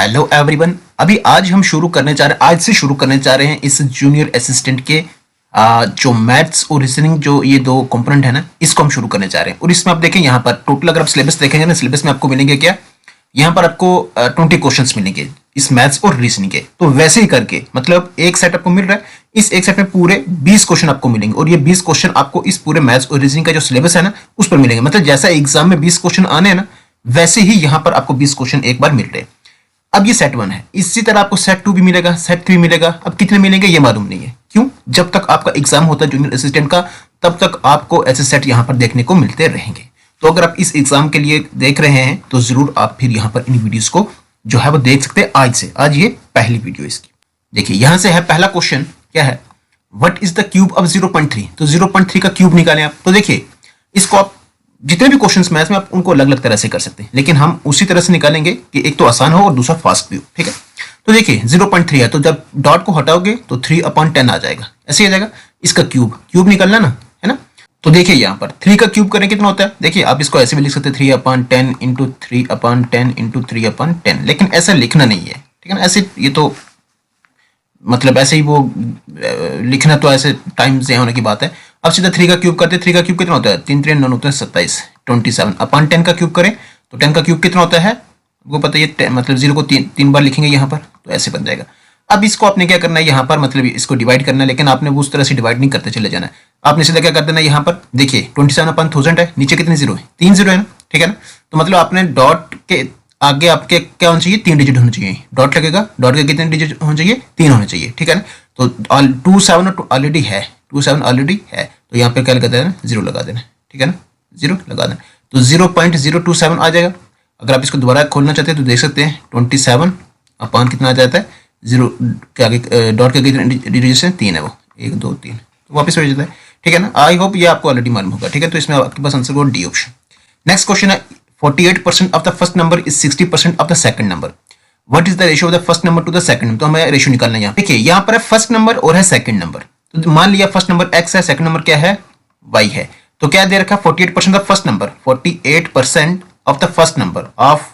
Hello everyone. अभी आज हम शुरू करने जा रहे हैं आज से शुरू करने जा रहे हैं इस जूनियर असिस्टेंट के जो मैथ्स और रीजनिंग जो ये दो कंपोनेंट है ना, इसको हम शुरू करने जा रहे हैं। और इसमें आप देखें यहाँ पर टोटल अगर आप सिलेबस देखेंगे ना, सिलेबस में आपको मिलेंगे क्या, यहाँ पर आपको 20 क्वेश्चंस मिलेंगे इस मैथ्स और रीजनिंग के। तो वैसे ही करके मतलब एक सेट आपको मिल रहा है, इस एक सेट में पूरे 20 क्वेश्चन आपको मिलेंगे और ये 20 क्वेश्चन आपको इस पूरे मैथ्स और रीजनिंग का जो सिलेबस है ना उस पर मिलेंगे। मतलब जैसा एग्जाम में 20 क्वेश्चन आने हैं ना, वैसे ही यहाँ पर आपको 20 क्वेश्चन एक बार मिल रहे हैं। अब ये सेट 1 है, इसी तरह आपको सेट 2 भी मिलेगा, सेट 3 मिलेगा। अब कितने मिलेंगे ये मालूम नहीं है, क्यों? जब तक आपका एग्जाम होता है जूनियर असिस्टेंट का, तब तक आपको ऐसे सेट यहाँ पर देखने को मिलते रहेंगे। तो अगर आप इस एग्जाम के लिए देख रहे हैं तो जरूर आप फिर यहाँ पर इन वीडियोस को जो है वो देख सकते हैं आज से। आज ये पहली वीडियो इसकी। देखिए यहाँ से है पहला क्वेश्चन, क्या है, what is the cube of 0.3। तो 0.3 का क्यूब निकालें आप। तो देखिए इसको आप जितने भी क्वेश्चंस मैथ्स में आप उनको अलग अलग तरह से कर सकते हैं, लेकिन हम उसी तरह से निकालेंगे कि एक तो आसान हो और दूसरा फास्ट भी हो। ठीक है, तो देखिए 0.3 है, तो जब डॉट को हटाओगे तो 3/10 आ जाएगा, ऐसे आ जाएगा। इसका क्यूब निकालना ना, है ना। तो देखिए यहाँ पर 3 का क्यूब करें कितना होता है। देखिए आप इसको ऐसे भी लिख सकते हैं 3/10 इंटू 3/10 इंटू 3/10, लेकिन ऐसा लिखना नहीं है, ठीक है ना। ऐसे ये तो मतलब ऐसे ही वो लिखना तो ऐसे टाइम से होने की बात है। अब सीधा 3 का क्यूब करते हैं। 3 का क्यूब कितना होता है, 3 3 9 होता है 27, 27/10 का क्यूब करें तो 10 का क्यूब कितना होता है वो पता है, मतलब 0 को तीन बार लिखेंगे यहाँ पर, तो ऐसे बन जाएगा। अब इसको आपने क्या करना है, यहाँ पर मतलब इसको डिवाइड करना है, लेकिन आपने वो उस तरह से डिवाइड नहीं करते चले जाना है। आपने सीधा क्या कर देना है, यहाँ पर देखिए 27/1000 है, नीचे कितने जीरो है, 3 जीरो है ना, ठीक है ना। तो मतलब आपने डॉट के आगे आपके क्या होना चाहिए, 3 डिजिट होना चाहिए। डॉट लगेगा, डॉट के कितने डिजिट होने चाहिए, 3 होने चाहिए, ठीक है ना। तो 27 ऑलरेडी है, 27 ऑलरेडी है, तो यहाँ पे क्या लगा देना, 0 लगा देना, ठीक है ना, 0 लगा देना। तो 0.027 आ जाएगा। अगर आप इसको दोबारा खोलना चाहते हैं तो देख सकते हैं 27 अपान कितना आ जाता है, 0 के आगे डॉट के कितने डिजिट है, 3 है, वो 1 2 3, तो वापस हो जाता है, ठीक है ना। आई होप ये आपको ऑलरेडी मालूम होगा, ठीक है। तो इसमें आपके पास आंसर होगा डी ऑप्शन। नेक्स्ट क्वेश्चन है 48% of the first number is 60% of the second number. What is the ratio of the first number two the second number. तो हमें रेशियो निकालना है यहाँ। देखिए यहाँ पर है फर्स्ट नंबर और है सेकंड नंबर। तो मान लिया फर्स्ट नंबर x है, सेकंड नंबर क्या है, y है। तो क्या दे रखा है 48% of first number, 48% of the first number of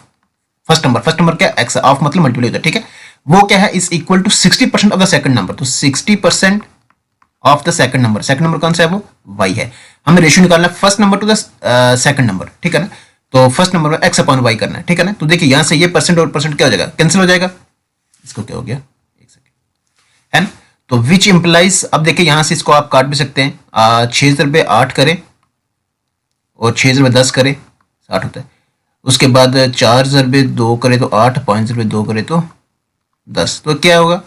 first number क्या x है, ऑफ मतलब मल्टीप्लाई होता है, ठीक है। वो क्या है is equal to 60% of the second number. तो 60% ऑफ द सेकंड नंबर कौन सा है, वो y है। हमें रेशियो निकालना है first number two the second number, ठीक है ना। तो फर्स्ट नंबर में x/y करना है, ठीक है ना। तो देखिए यहां से ये परसेंट और परसेंट क्या हो जाएगा, कैंसिल हो जाएगा। इसको क्या हो गया, एक सेकंड, है ना। तो विच इंप्लाइज, अब देखिए यहां से इसको आप काट भी सकते हैं। 6 रुपये 8 करें और 6 रुपये 10 करें, 60 होता है। उसके बाद 4 रुपये 2 करे तो 8, 5 रुपये 2 करे तो 10, तो क्या होगा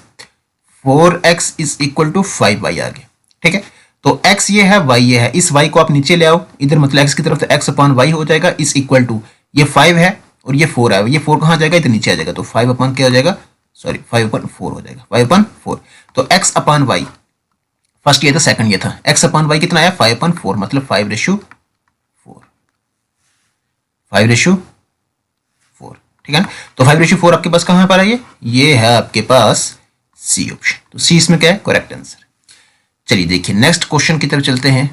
4x is equal to 5y आ गया, ठीक है। तो x ये है, y ये है, इस y को आप नीचे ले आओ इधर, मतलब x की तरफ, तो x/y हो जाएगा इज इक्वल टू, ये 5 है और ये 4 है, ये 4 कहाँ जाएगा, इधर नीचे आ जाएगा। तो 5 क्या हो जाएगा, सॉरी 5/4 हो जाएगा, 5/4। तो x/y फर्स्ट ये था, सेकंड ये था, x/y कितना आया 5/4, मतलब 5:4, 5:4, ठीक है ना। तो 5:4 आपके पास कहाँ पर है, ये है आपके पास सी ऑप्शन। तो सी इसमें क्या है, करेक्ट आंसर। चलिए देखिए नेक्स्ट क्वेश्चन की तरफ चलते हैं।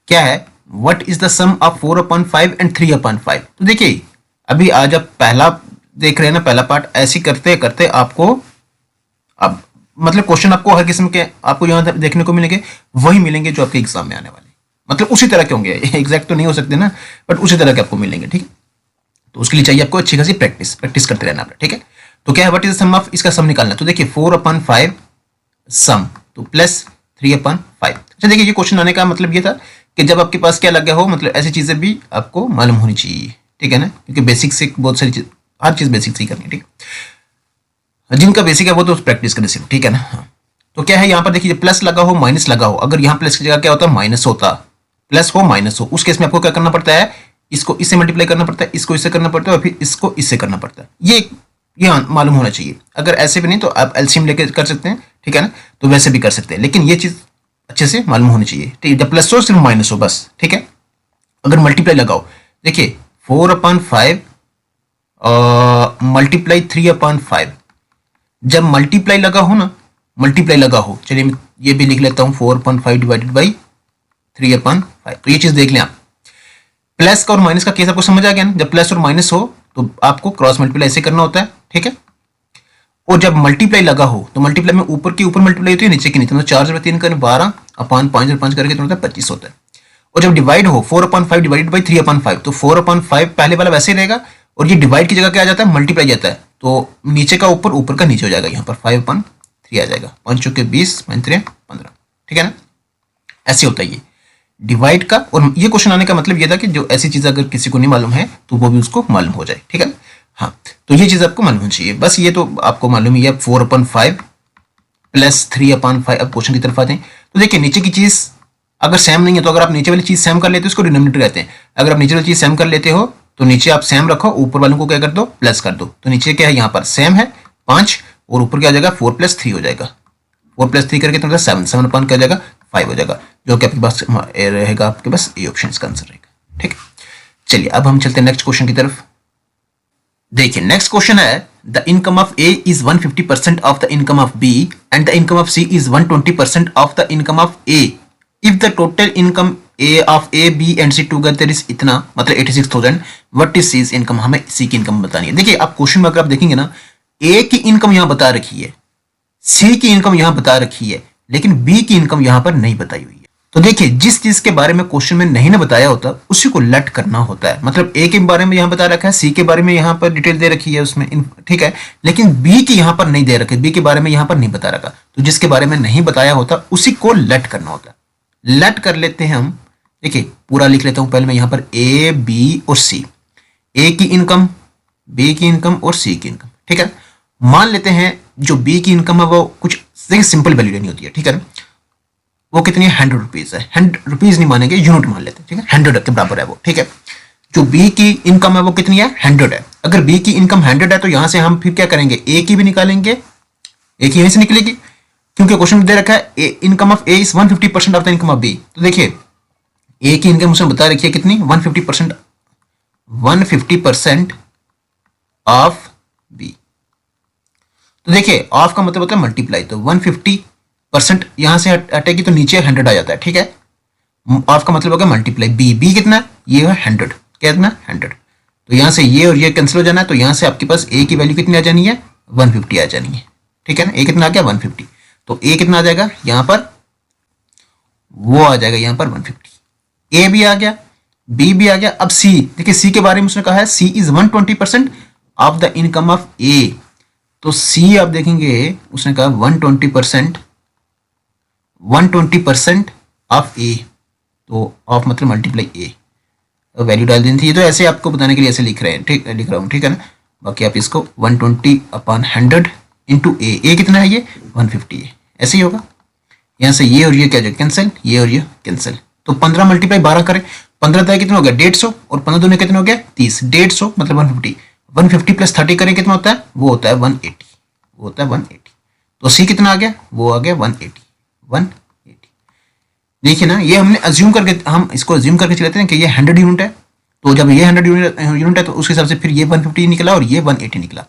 क्या है, what is the sum of 4/5 and 3/5। तो देखिए अभी आज आप पहला देख रहे हैं ना, पहला पार्ट, ऐसे करते करते आपको अब मतलब क्वेश्चन आपको हर किस्म के आपको यहाँ देखने को मिलेंगे, वही मिलेंगे जो आपके एग्जाम में आने वाले, मतलब उसी तरह के होंगे। एग्जैक्ट तो नहीं हो सकते ना, बट उसी तरह के आपको मिलेंगे, ठीक है। तो उसके लिए चाहिए आपको अच्छी खासी प्रैक्टिस करते रहना, ठीक है। तो क्या है, what is the sum of, इसका सम निकालना। तो देखिए 4/5 सम, तो प्लस 3/5। अच्छा देखिए ये क्वेश्चन आने का मतलब ये था कि जब आपके पास क्या लगा हो, मतलब ऐसी चीजें भी आपको मालूम होनी चाहिए, ठीक है ना, क्योंकि बेसिक से बहुत सारी चीज, हर चीज बेसिक से ही करनी है, ठीक है। जिनका बेसिक है वो तो प्रैक्टिस करने से, ठीक है ना। हाँ तो क्या है यहाँ पर देखिए प्लस लगा हो, माइनस लगा हो, अगर यहाँ प्लस की जगह क्या होता है माइनस होता, प्लस हो माइनस हो, उस केस में आपको क्या करना पड़ता है, इसको इससे मल्टीप्लाई करना पड़ता है, इसको इससे करना पड़ता है और फिर इसको इससे करना पड़ता है। ये मालूम होना चाहिए। अगर ऐसे भी नहीं तो आप एलसीएम लेके कर सकते हैं, ठीक है ना, तो वैसे भी कर सकते हैं, लेकिन ये चीज अच्छे से मालूम होनी चाहिए, ठीक है। जब प्लस हो सिर्फ माइनस हो बस, ठीक है। अगर मल्टीप्लाई लगाओ, देखिए 4/5 मल्टीप्लाई 3/5, जब मल्टीप्लाई लगा हो, चलिए ये भी लिख लेता हूं 4/5 डिवाइडेड बाई 3/5। तो ये चीज देख लें आप, प्लस का और माइनस का केस आपको समझ आ गया ना, जब प्लस और माइनस हो तो आपको क्रॉस मल्टीप्लाई ऐसे करना होता है, ठीक है। और जब मल्टीप्लाई लगा हो तो मल्टीप्लाई में ऊपर की ऊपर मल्टीप्लाई होती है, नीचे की नीचे, मतलब 4/3 का 12 अपान 5/5 करके कितना होता है 25 होता है। और जब डिवाइड हो 4/5 डिवाइडेड बाई 3/5, तो 4/5 पहले वाला वैसे ही रहेगा, और ये डिवाइड की जगह क्या आ जाता है, मल्टीप्लाई जाता है, तो नीचे का ऊपर ऊपर का नीचे हो जाएगा, यहाँ पर 5/3 आ जाएगा, 5 चौके 20 3 15, ठीक है ना। ऐसे होता है ये डिवाइड का। और ये क्वेश्चन आने का मतलब ये था कि जो ऐसी चीज अगर किसी को नहीं मालूम है तो वो भी उसको मालूम हो जाए, ठीक है। हाँ, तो ये चीज आपको मालूम होनी चाहिए, बस ये तो आपको मालूम ही है। 4/5 प्लस 3/5। अब क्वेश्चन की तरफ आते हैं, तो देखिए नीचे की चीज अगर सेम नहीं है तो अगर आप नीचे वाली चीज सेम कर लेते हो उसको डिनोमिनेटर कहते हैं। अगर आप नीचे वाली चीज सेम कर लेते हो तो नीचे आप सेम रखो, ऊपर वालों को क्या कर दो, प्लस कर दो। तो नीचे क्या है, यहाँ पर सेम है 5, और ऊपर क्या आ जाएगा 4+3 हो जाएगा। 4+3 करके तो 7/7 क्या हो जाएगा 5 हो जाएगा, जो कि आपके पास रहेगा, आपके पास ए ऑप्शन इसका आंसर रहेगा, ठीक है। चलिए अब हम चलते हैं नेक्स्ट क्वेश्चन की तरफ। देखिए नेक्स्ट क्वेश्चन है, the income of A is 150% of the income of B and the income of C is 120% of the income of A if the total income A of A B and C together is इतना, मतलब 86,000, what is seize income. हमें सी की income बतानी है। देखिए आप question में अगर आप देखेंगे ना, ए की इनकम यहां बता रखी है, सी की इनकम यहां बता रखी है, लेकिन बी की इनकम यहां पर नहीं बताई हुई है। तो देखिए जिस चीज के बारे में क्वेश्चन में नहीं ना बताया होता उसी को लेट करना होता है। मतलब ए के बारे में यहां बता रखा है, सी के बारे में यहां पर डिटेल दे रखी है उसमें, ठीक है, लेकिन बी की यहां पर नहीं दे रखी, बी के बारे में यहां पर नहीं बता रखा। तो जिसके बारे में नहीं बताया होता उसी को लेट करना होता है। लेट कर लेते हैं हम। देखिए पूरा लिख लेता हूं पहले मैं यहां पर, ए बी और सी, ए की इनकम, बी की इनकम और सी की इनकम, ठीक है। मान लेते हैं जो बी की इनकम है वो कुछ सिंपल वैल्यू लेनी होती है, ठीक है। वो कितनी है, 100 रुपीज है। 100 रुपीज नहीं मानेंगे, यूनिट मान लेते हैं, ठीक है, 100 के बराबर है वो, ठीक है। जो बी की इनकम है वो कितनी है, 100 है। अगर बी की इनकम 100 है तो यहां से हम फिर क्या करेंगे, ए की भी निकालेंगे, ए की यहीं से निकलेगी, क्योंकि क्वेश्चन में दे रखा है income of A is 150% of the income of B. तो देखिए ए की इनकम उसने बता रखी है कितनी, 150%, 150% ऑफ बी। तो देखिए ऑफ का मतलब होता है मल्टीप्लाई, तो 150% यहां से हटेगी तो नीचे 100 आ जाता है, ठीक है। ऑफ का मतलब होगा मल्टीप्लाई, बी, बी कितना है, ये है 100, कितना 100। तो यहां से ये और ये कैंसिल हो जाना है, तो यहां से आपके पास ए की वैल्यू कितनी आ जानी है, 150 आ जानी है, ठीक है ना। ए कितना आ गया 150, तो ए कितना आ जाएगा यहां पर, वो आ जाएगा यहां पर 150। ए भी आ गया, बी भी आ गया। अब सी, देखिए सी के बारे में उसने कहा है C is 120% of the income of A. तो सी आप देखेंगे उसने कहा 120%, 120% ऑफ ए, तो ऑफ मतलब मल्टीप्लाई ए, वैल्यू डाल देनी थी। ये तो ऐसे आपको बताने के लिए ऐसे लिख रहे हैं, ठीक लिख रहा हूं, ठीक है ना। बाकी आप इसको 120/100 इंटू ए कितना है, ये 150 है, ऐसे ही होगा। यहां से ये और ये क्या जाएगा कैंसिल, ये और ये कैंसिल। तो 15 × 12 करें, 15 तय कितना हो गया 150, और 15 दूनी कितना हो गया 30, 150 मतलब 150, 150 + 30 करें कितना होता है, वो होता है 180, वो होता है 180। तो सी कितना आ गया, वो आ गया 180, 180। देखिए ना, ये हमने अज्यूम करके, हम इसको अज्यूम करके चलते हैं कि ये 100 यूनिट है। तो जब ये 100 यूनिट है तो उस हिसाब से फिर ये 150 निकला और ये 180 निकला।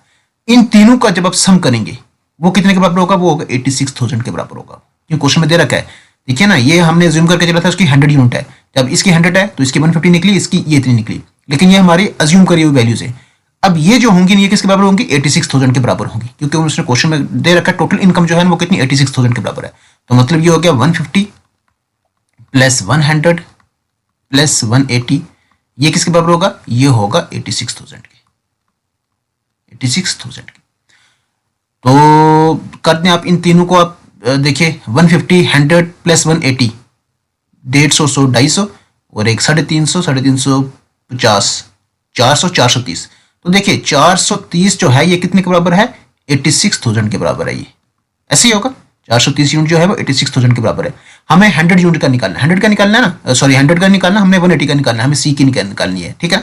इन तीनों का जब आप सम करेंगे वो कितने के बराबर होगा, वो होगा 86,000 के बराबर होगा। क्योंकि क्वेश्चन में दे रखा है, देखिए ना, ये हमने अज्यूम करके चला था उसकी 100 यूनिट है, जब इसकी 100 है तो इसकी 150 निकली, इसकी ये इतनी निकली, लेकिन ये हमारी अज्यूम करी हुई वैल्यूज है। अब ये जो होंगी ये किसके बराबर होंगी, 86,000 के बराबर होंगी, क्योंकि उसने क्वेश्चन में दे रखा है टोटल इनकम जो है वो कितनी 86,000 के बराबर है। तो मतलब ये हो गया 150 + 100 + 180, ये किसके बराबर होगा, ये होगा 86,000 के, 86,000 के। तो करते हैं आप इन तीनों को, आप देखिए 150, 100 + 180, 150, 100, 250 और एक 350, 350, 400, 430। तो देखिए 430 जो है ये कितने के बराबर है, 86,000 के बराबर है। ये ऐसे ही होगा, 430 यूनिट जो है वो 86,000 के बराबर है। हमें 100 यूनिट का निकालना है, 100 का निकालना है ना, सॉरी 100 का निकालना, हमने 180 का निकालना है, हमें सी की निकालनी है, ठीक है।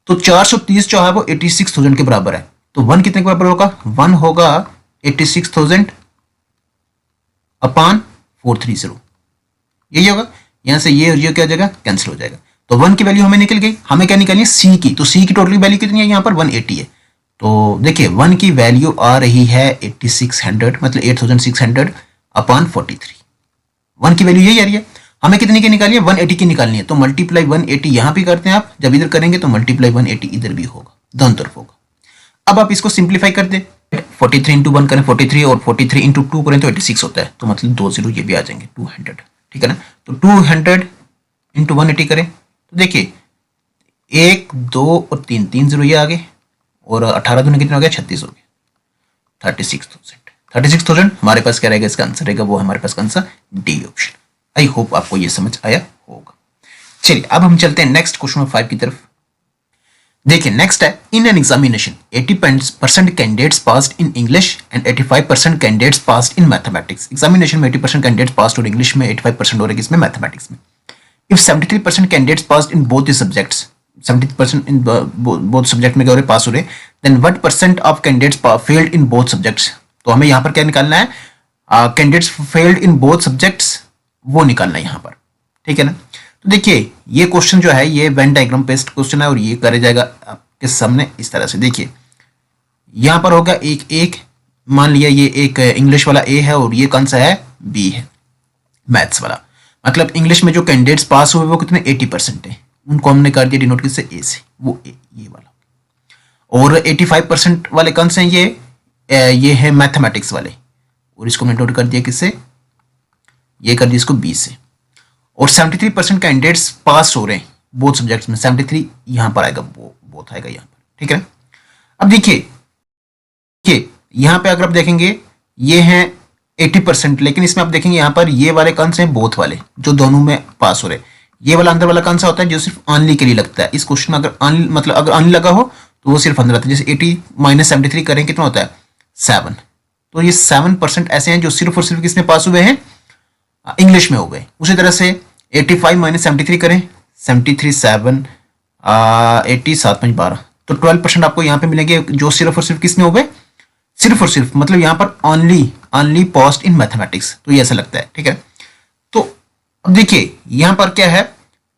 तो 430 जो है वो 86,000 के बराबर है। तो 1 कितने के बराबर होगा, 1 होगा 86,000 अपान 430, यही होगा। यहां से ये और ये क्या हो जाएगा, कैंसिल हो जाएगा। तो 1 की वैल्यू हमें निकल गई, हमें क्या निकालनी है, सी की। तो सी की टोटल वैल्यू कितनी है, यहाँ पर 180 है। तो देखिए 1 की वैल्यू आ रही है 8600, मतलब 8600 अपान 43, 1 की वैल्यू यही आ रही है। हमें कितनी की निकालनी है, 180 की निकालनी है, तो मल्टीप्लाई 180 यहां भी करते हैं आप, जब इधर करेंगे तो मल्टीप्लाई 180 इधर भी होगा, दोनों तरफ होगा। अब आप इसको सिंप्लीफाई कर दे, 43 इंटू 1 करें 43, और 43 इंटू 2 करें तो 86 होता है, तो मतलब 2 जीरो ये भी आ जाएंगे, 200, ठीक है ना। तो 200 इंटू 180 करें तो देखिए 1 2 और 3, 3 जीरो ये आ गए, और 18 दूनी कितना हो गया, 36 हो गया, 36,000 हमारे पास क्या रहेगा, इसका आंसर रहेगा वो हमारे पास answer D option. I hope आपको ये समझ आया होगा। चलिए अब हम चलते हैं नेक्स्ट क्वेश्चन नंबर 5 की तरफ। देखिए नेक्स्ट है, in an examination 80% candidates passed in English and 85% candidates passed in mathematics. Examination में 80% कैंडिडेट्स पास्ड और इंग्लिश में 85% और इसमें मैथमेटिक्स में। If 73% candidates passed in both the subjects, 70% in both subject में क्या हो रहे, पास हो रहे, then what percent of candidates failed in both subjects. तो हमें यहाँ पर क्या निकालना है, candidates failed in both subjects वो निकालना है यहाँ पर, ठीक है ना। तो देखिए ये क्वेश्चन जो है ये वेन डायग्राम बेस्ड क्वेश्चन है, और ये करा जाएगा आपके सामने इस तरह से। देखिए यहाँ पर होगा एक मान लिया ये एक इंग्लिश वाला ए है और ये कौन सा है, बी है, मैथ्स वाला। मतलब इंग्लिश में जो कैंडिडेट्स पास हुए वो कितने 80% है, उनको हमने कर दिया डिनोट किससे, ए से, वो ये वाला। और 85% वाले कौन से हैं, ये है मैथमेटिक्स वाले, और इसको हमने नोट कर दिया किससे, ये कर दिया इसको बी से। और 73% कैंडिडेट्स पास हो रहे हैं बोथ सब्जेक्ट्स में, 73 यहां पर आएगा, वो बोथ आएगा यहाँ पर, ठीक है। अब देखिए यहां पे अगर आप देखेंगे ये हैं 80%, लेकिन इसमें आप देखेंगे यहाँ पर ये वाले कौन से हैं, बोथ वाले जो दोनों में पास हो रहे हैं। ये वाला अंदर वाला कौन सा होता है, जो सिर्फ ऑनली के लिए लगता है। इस क्वेश्चन में अगर ऑनली मतलब अगर ऑनली लगा हो तो वो सिर्फ अंदर आता है। जैसे 80 माइनस 73 करें कितना होता है, 7। तो ये 7% ऐसे हैं जो सिर्फ और सिर्फ किसमें पास हुए हैं, इंग्लिश में हो गए। उसी तरह से 85 माइनस 73 करें, 73 7 80 7 5 12, तो 12% आपको यहाँ पे मिलेंगे जो सिर्फ और सिर्फ किसमें हो गए, सिर्फ और सिर्फ मतलब यहाँ पर ऑनली पास्ड इन मैथमेटिक्स। तो ये ऐसा लगता है, ठीक है। तो अब देखिए यहाँ पर क्या है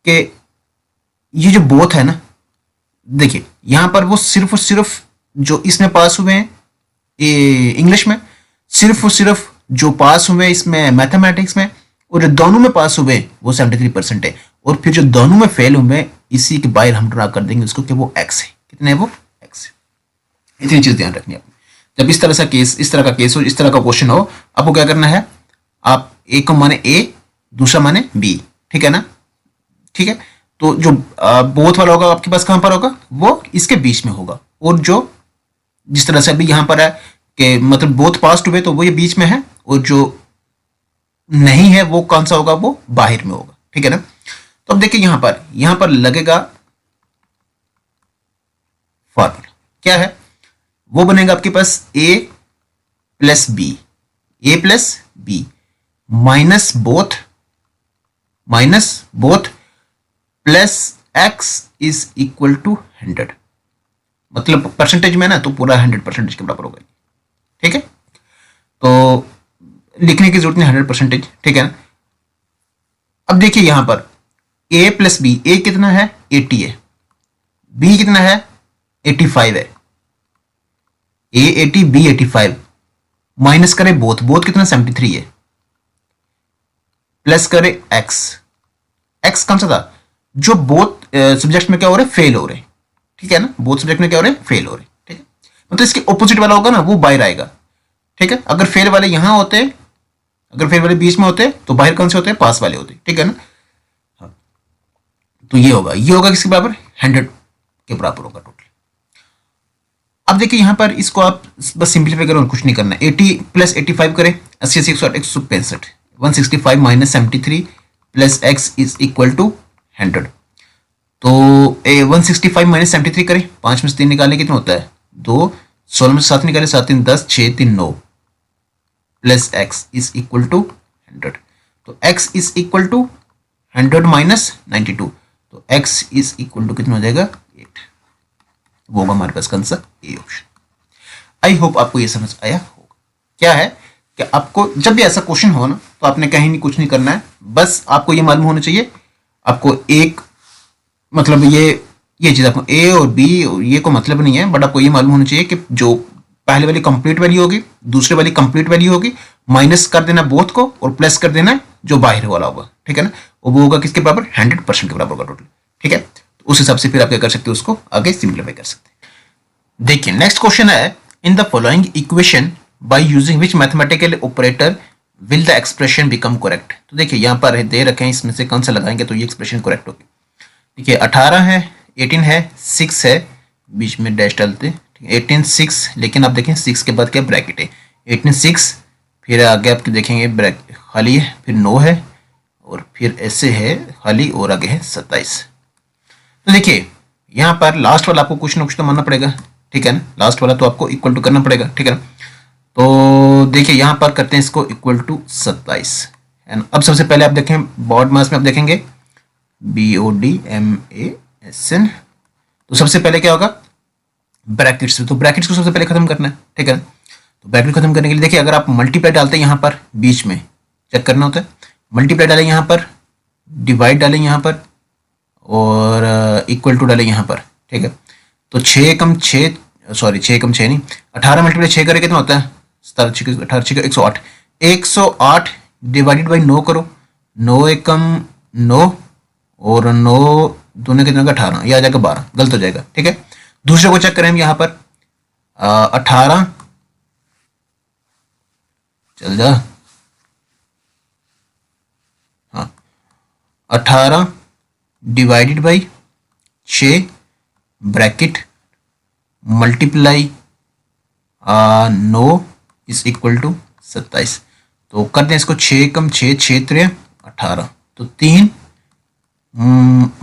कि ये जो बोथ है ना, देखिए यहाँ पर वो सिर्फ और सिर्फ जो इसमें पास हुए हैं इंग्लिश में, सिर्फ और सिर्फ जो पास हुए इसमें मैथमेटिक्स में, और जो दोनों में पास हुए वो 73% है। और फिर जो दोनों में फेल हुए इसी के बाहर हम ड्रा कर देंगे उसको कि वो एक्स है, कितने है वो एक्स है। इतनी चीज ध्यान रखनी है आपने। जब इस तरह का केस हो, इस तरह का क्वेश्चन हो, आपको क्या करना है, आप एक को माने ए, दूसरा माने बी, ठीक है ना, ठीक है। तो जो बोथ वाला होगा आपके पास कहां पर होगा, वो इसके बीच में होगा। और जो जिस तरह से अभी यहां पर है कि मतलब बोथ पास्ट हुए तो वो ये बीच में है, और जो नहीं है वो कौन सा होगा, वो बाहर में होगा, ठीक है ना। तो अब देखिए यहां पर लगेगा फॉर्मूला क्या है, वो बनेगा आपके पास a plus B minus both plus x is equal to 100। मतलब परसेंटेज में ना तो पूरा 100% के बराबर होगा, ठीक है। तो लिखने की जरूरत नहीं 100%, ठीक है ना। अब देखिए यहां पर a प्लस बी, a कितना है 80 है, b कितना है 85 है, a 80 b 85, माइनस करे बोथ कितना 73 है, प्लस करे x कौन सा था, जो बोथ सब्जेक्ट में क्या हो रहे हैं, फेल हो रहे हैं, ठीक है ना। बोथ सब्जेक्ट में क्या हो रहे हैं, फेल हो रहे हैं, ठीक है। मतलब इसके ऑपोजिट वाला होगा ना वो बाहर आएगा, ठीक है। अगर फेल वाले यहां होते, अगर फेल वाले बीच में होते तो बाहर कौन से होते हैं, पास वाले होते, ठीक है ना। हाँ। तो ये होगा किसके बराबर, 100 के बराबर होगा टोटल। अब देखिए यहां पर इसको आप बस सिंप्लीफाई करो और कुछ नहीं करना। 80 प्लस 85 करें, 80 80 160 165, 165 minus 73 plus x is equal to 100। तो 165 माइनस 73 करें, 5 में से 3 निकालें कितना होता है 2, 16 में से 7 निकाले 7 3 10, 6 3 9 plus x is equal to 100। तो x is equal to 100 minus 92, तो x इज इक्वल टू कितना हो जाएगा 8। वो होगा हमारे पास कौन सा, ए ऑप्शन। आई होप आपको ये समझ आया होगा। क्या है कि आपको जब भी ऐसा क्वेश्चन हो ना तो आपने कहीं नहीं कुछ नहीं करना है, बस आपको ये मालूम होना चाहिए, आपको एक मतलब ये चीज आपको ए और बी और ये को मतलब नहीं है, बट आपको ये मालूम होना चाहिए कि जो पहले वाली कंप्लीट वैल्यू होगी, दूसरे वाली कंप्लीट वैल्यू होगी, माइनस कर देना बोथ को और प्लस कर देना जो बाहर वाला होगा, ठीक है ना। और वो होगा किसके बराबर, 100% के बराबर होगा टोटल। ठीक है, तो उस हिसाब से फिर आप क्या कर सकते हो, उसको आगे सिंप्लीफाई कर सकते हैं। देखिए नेक्स्ट क्वेश्चन है, in the following equation by using which mathematical operator will the expression become correct. तो देखिए यहाँ पर दे रखे हैं, इसमें से कौन सा लगाएंगे तो ये एक्सप्रेशन करेक्ट होगी। देखिए 18 है, 18 है, 6 है, बीच में डैश डालते, 18 6, लेकिन आप देखें 6 के बाद क्या ब्रैकेट है, 18 6, फिर आगे आप देखेंगे ब्रैकेट खाली है, फिर 9 है, और फिर ऐसे है खाली, और आगे है 27। तो देखिए यहाँ पर लास्ट वाला आपको कुछ ना कुछ तो मानना पड़ेगा, ठीक है ना, लास्ट वाला तो आपको इक्वल टू करना पड़ेगा, ठीक है ना। तो देखिए यहाँ पर करते हैं इसको इक्वल टू 27 है ना। अब सबसे पहले आप देखें बॉड मास में आप देखेंगे BODMASN, तो सबसे पहले क्या होगा, ब्रैकेट्स, तो ब्रैकेट्स को सबसे पहले खत्म करना है, ठीक है ना। तो ब्रैकेट खत्म करने के लिए देखिए अगर आप मल्टीप्लाई डालते हैं यहाँ पर बीच में चेक करना होता है, मल्टीप्लाई डालें यहाँ पर, डिवाइड डालें यहाँ पर, और इक्वल टू डालें यहाँ पर, ठीक है। तो 6 कम 6 नहीं, 18 मल्टीप्लाई 6 करें कितना होता है, 18 108, 108 डिवाइडेड बाई 9 करो, 9 एकम 9, और 9 दोनों कितना का 18, ये आ जाएगा 12, गलत हो जाएगा, ठीक है। दूसरे को चेक करें हम यहाँ पर 18, चल जा, हाँ 18 divided by 6 bracket multiply 9 is equal to 27। तो करते हैं इसको 6 कम 6, 6 3 18, तो 3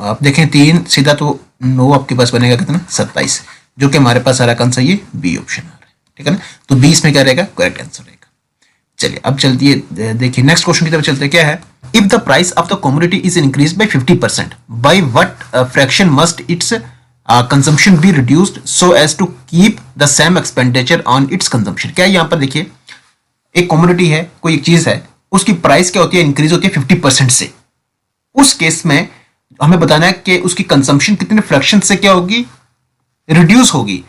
आप देखें 3 सीधा, तो 9 आपके पास बनेगा कितना, 27, जो कि हमारे पास आ रहा कौन सा, ये बी ऑप्शन आ रहा है, ठीक है ना। तो 20 में क्या रहेगा, करेक्ट आंसर रहेगा। चलिए अब चलती है, देखिए नेक्स्ट क्वेश्चन की तरफ चलते हैं। क्या है, if the price of the commodity is increase by 50%, by what fraction must its consumption be reduced so as to keep the same expenditure on its consumption. क्या है यहाँ पर, देखिए एक कमोडिटी है, कोई एक चीज है, उसकी प्राइस क्या होती है, इंक्रीज होती है 50% से। उस केस में हमें बताना है कि उसकी कंजम्पशन कितने फ्रैक्शन से क्या होगी, रिड्यूस होगी,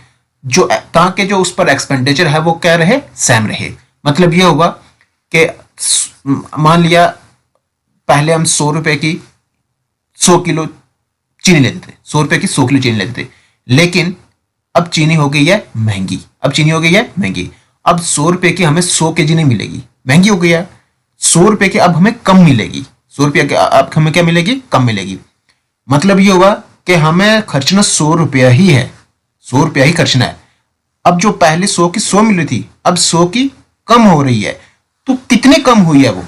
जो ताकि जो उस पर एक्सपेंडिचर है वो क्या रहे, सेम रहे। मतलब ये होगा कि मान लिया पहले हम 100 रुपए की 100 किलो चीनी लेते थे, 100 रुपए की 100 किलो चीनी लेते थे, लेकिन अब चीनी हो गई है महंगी, अब 100 रुपए की हमें 100 केजी नहीं मिलेगी, महंगी हो गई है। 100 रुपए की अब हमें कम मिलेगी, 100 रुपये की अब हमें क्या मिलेगी, कम मिलेगी। मतलब ये होगा कि हमें खर्चना 100 रुपया ही है, 100 रुपया ही खर्चना है। अब जो पहले 100 की 100 मिल रही थी, अब 100 की कम हो रही है, तो कितनी कम हुई है वो,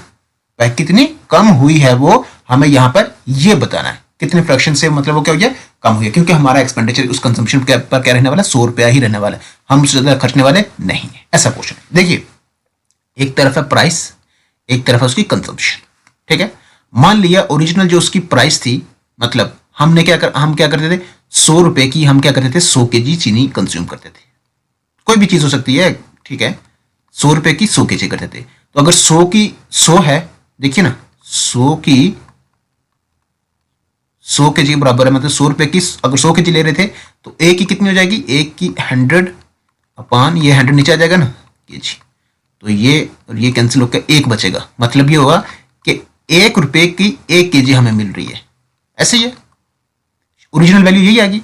कितनी कम हुई है वो हमें यहां पर ये बताना है, कितने फ्रैक्शन से मतलब वो क्या हो गया, कम हुई है, क्योंकि हमारा एक्सपेंडिचर उस कंजम्पशन पर क्या रहने वाला, 100 रुपया ही रहने वाला है, हम उससे ज्यादा खर्चने वाले नहीं है। ऐसा क्वेश्चन है। देखिए एक तरफ है प्राइस, एक तरफ है उसकी कंजम्पशन, ठीक है। मान लिया ओरिजिनल जो उसकी प्राइस थी, मतलब हम क्या करते थे, 100 रुपए की हम क्या करते थे, 100 केजी चीनी कंज्यूम करते थे, कोई भी चीज हो सकती है, ठीक है। 100 रुपए की 100 केजी करते थे, तो अगर 100 की 100 है, देखिए ना 100 की 100 केजी के बराबर है, मतलब 100 रुपए की अगर 100 केजी ले रहे थे तो एक की कितनी हो जाएगी, एक की 100 अपान ये 100 नीचे आ जाएगा ना केजी, तो ये और ये कैंसिल होकर एक बचेगा। मतलब ये होगा कि 1 रुपए की 1 केजी हमें मिल रही है, ऐसे ही है, ओरिजिनल वैल्यू यही आएगी।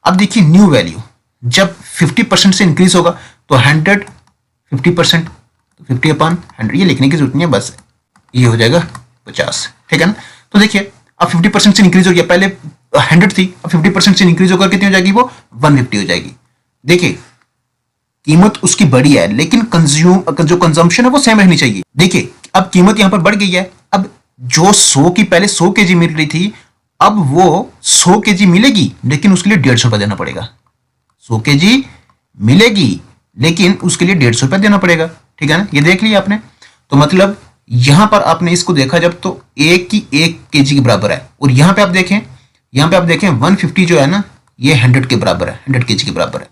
अब देखिए न्यू वैल्यू जब 50% से इंक्रीज होगा तो 100 50%, तो 50 अपान 100 ये लिखने की जरूरत नहीं है, बस ये हो जाएगा 50, ठीक है ना। तो देखिए अब 50% से इंक्रीज हो गया, पहले 100 थी, अब 50% से इंक्रीज होकर कितनी हो जाएगी, वो 150 हो जाएगी। देखिए कीमत उसकी बढ़ी है, लेकिन जो कंजम्पशन है वो सेम रहनी चाहिए। देखिए अब कीमत यहां पर बढ़ गई है, अब जो 100 की पहले 100 केजी मिल रही थी, अब वो 100 केजी मिलेगी, लेकिन उसके लिए 150 रुपया देना पड़ेगा। 100 केजी मिलेगी लेकिन उसके लिए 150 रुपया देना पड़ेगा, ठीक है ना, ये देख लिया आपने। तो मतलब यहां पर आपने इसको देखा जब, तो 1 की 1 केजी के बराबर है, और यहां पे आप देखें 150 जो है ना, ये 100 के बराबर है, 100 केजी के बराबर है,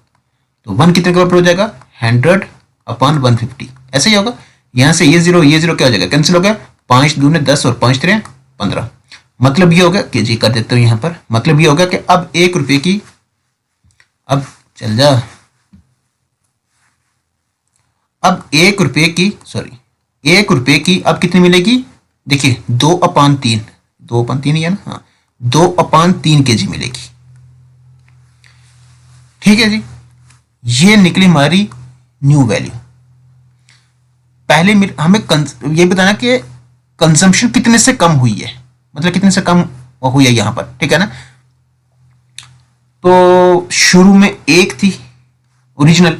तो 1 कितने के बराबर हो जाएगा, 100 अपान 150, ऐसे ही होगा। यहां से ये जीरो क्या हो जाएगा, कैंसिल हो गया, 5 दूने 10 और 5 3 15। मतलब ये होगा, केजी कर देते हो यहां पर, मतलब ये होगा कि अब 1 रुपए की, अब चल जा, अब 1 रुपए की अब कितनी मिलेगी, देखिए 2 अपान 3, 2/3 ही है ना, हाँ 2/3 kg मिलेगी। ठीक है जी, ये निकली हमारी न्यू वैल्यू। पहले हमें ये बताना कि कंजम्पशन कितने से कम हुई है, मतलब कितने से कम हुई है यहां पर, ठीक है ना। तो शुरू में 1 थी ओरिजिनल,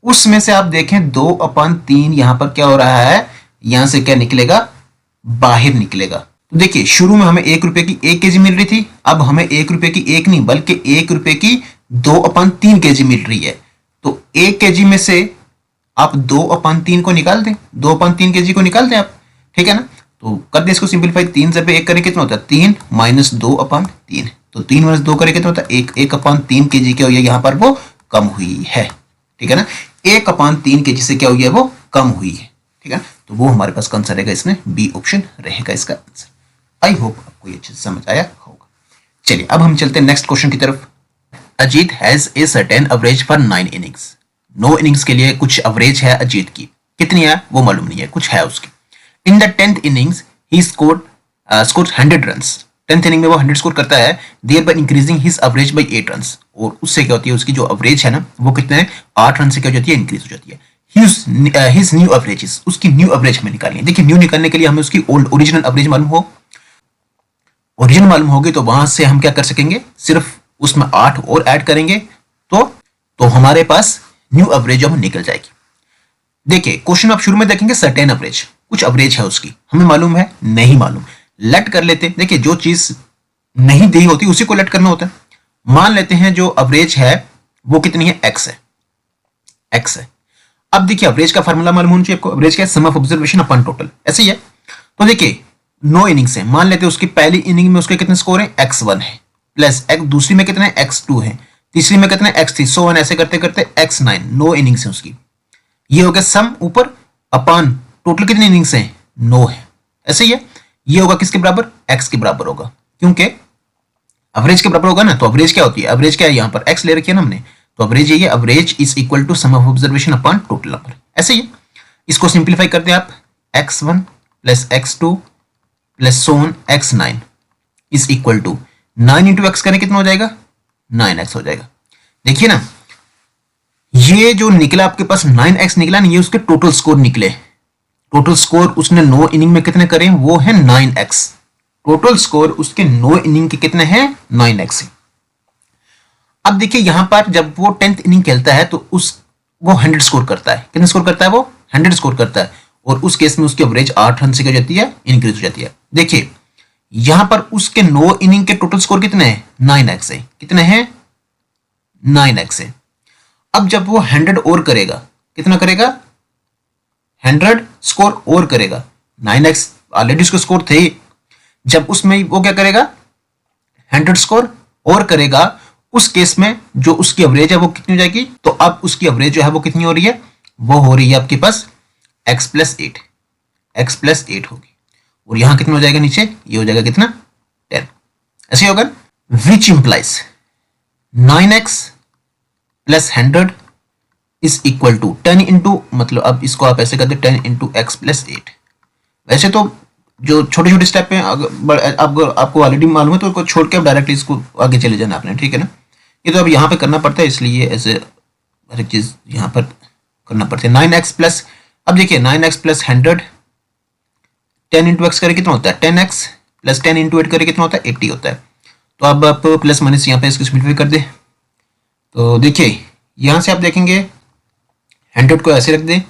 उसमें से आप देखें 2/3 यहां पर क्या हो रहा है, यहां से क्या निकलेगा, बाहर निकलेगा। तो देखिए शुरू में हमें 1 रुपए की 1 kg मिल रही थी, अब हमें 1 रुपए की 1 नहीं बल्कि 1 रुपए की 2/3 kg मिल रही है। तो 1 kg में से आप 2/3 को निकाल दें, 2/3 kg को निकाल दें आप, ठीक है ना। तो कर दें इसको सिंपलीफाई, 3 से 1 करें कितना होता है 3 माइनस 2/3, तो 3 माइनस 2 करें कितना होता है 1, 1/3 kg क्या हुई है यहाँ पर वो कम हुई है, ठीक है ना। 1/3 kg से क्या हुई है वो कम हुई है, ठीक है। तो वो हमारे पास कौन सा रहेगा, इसमें बी ऑप्शन रहेगा इसका आंसर। आई होप आपको ये अच्छे से समझ आया होगा। चलिए अब हम चलते हैं नेक्स्ट क्वेश्चन की तरफ। Ajit has a certain average for 9 innings. 9 innings के लिए कुछ एवरेज है अजीत की, कितनी है वो मालूम नहीं है, कुछ है उसकी। In the 10th innings he scored 100 runs. 10th inning में वो 100 स्कोर करता है, thereby increasing his average by 8 runs. और उससे क्या होती है, उसकी जो एवरेज है ना वो कितने है 8 रन से क्या हो जाती है, इंक्रीज हो जाती है। हिज न्यू एवरेजेस, उसकी न्यू एवरेज हमें निकालनी है। देखिए न्यू निकालने के लिए हमें उसकी ओल्ड ओरिजिनल एवरेज मालूम हो, ओरिजिनल मालूम होगी तो वहां से हम क्या कर सकेंगे, सिर्फ उसमें 8 और ऐड करेंगे तो हमारे पास न्यू एवरेज हम निकल जाएगी। देखिए क्वेश्चन आप शुरू में देखेंगे सर्टेन एवरेज, कुछ एवरेज है उसकी, हमें मालूम है नहीं मालूम, लेट कर लेते। देखिए जो चीज नहीं दी होती उसी को लेट करना होता है। मान लेते हैं जो एवरेज है वो कितनी है, x है, x है। अब देखिए एवरेज का फार्मूला मालूम होना चाहिए आपको, एवरेज क्या है, सम ऑफ ऑब्जर्वेशन अपॉन टोटल, ऐसे ही है। तो देखिए 9 इनिंग्स है, मान लेते हैं उसकी पहली इनिंग में उसके कितने स्कोर है, x1 है, प्लस x दूसरी में कितने x2 है, तीसरी में कितने x3, सो वन ऐसे करते करते x9। 9 इनिंग्स है उसकी, ये हो गया सम ऊपर अपॉन टोटल कितनी इनिंग्स है 9 है, ऐसे ही है। ये होगा किसके बराबर, x के बराबर होगा, क्योंकि एवरेज के बराबर होगा ना। तो एवरेज क्या होती है, एवरेज क्या है, यहाँ पर x ले रखी है ना हमने, तो एवरेज ये average is equal to sum of observation upon total number, ऐसे ही। इसको सिंप्लीफाई करते हैं आप, x1 प्लस x2 प्लस सोन x9 is equal to 9 into x करें कितना हो जाएगा, 9x हो जाएगा। देखिए ना ये जो निकला आपके पास 9x निकला ना, ये उसके टोटल स्कोर निकले। टोटल स्कोर उसने 9 इनिंग में कितने करे, वो है 9x। टोटल स्कोर उसके 9 इनिंग के कितने हैं, 9x। अब देखिए यहां पर जब वो 10th इनिंग खेलता है तो वो 100 स्कोर करता है, कितने स्कोर करता है वो 100 स्कोर करता है, और उस केस में उसकी एवरेज 8 रन से क्या जाती है, इंक्रीज हो जाती है। देखिए यहां पर उसके 9 इनिंग के टोटल स्कोर कितने हैं, 9x है, कितने हैं 9x है। अब जब वो 100 और करेगा, कितना करेगा 100 स्कोर और करेगा, 9x ऑलरेडी उसके स्कोर थे, जब उसमें वो क्या करेगा 100 स्कोर और करेगा, उस केस में जो उसकी एवरेज है वो कितनी हो जाएगी, तो अब उसकी एवरेज जो है वो कितनी हो रही है, वो हो रही है आपके पास x प्लस 8 होगी, और यहां कितना हो जाएगा नीचे, ये हो जाएगा कितना 10, ऐसे होगा। Which implies 9x plus 100 is equal to 10 into, मतलब अब इसको आप ऐसे करते 10 इंटू एक्स प्लस 8। वैसे तो जो छोटे छोटे स्टेप हैं आपको ऑलरेडी मालूम है, तो छोड़ के आप डायरेक्टली इसको आगे चले जाना आपने, ठीक है ना। ये तो अब यहाँ पे करना पड़ता है, इसलिए ऐसे हर एक चीज यहाँ पर करना पड़ता है। 9x प्लस, अब देखिए 9x प्लस 100 10 इंटू एक्स करे कितना होता है, 10x प्लस 10 इंटू 8 करे कितना होता है, 80 होता है। तो अब आप प्लस माइनस यहाँ पे इसको सिंप्लीफाई कर दे, तो देखिए यहाँ से आप देखेंगे 100 को ऐसे रख दे,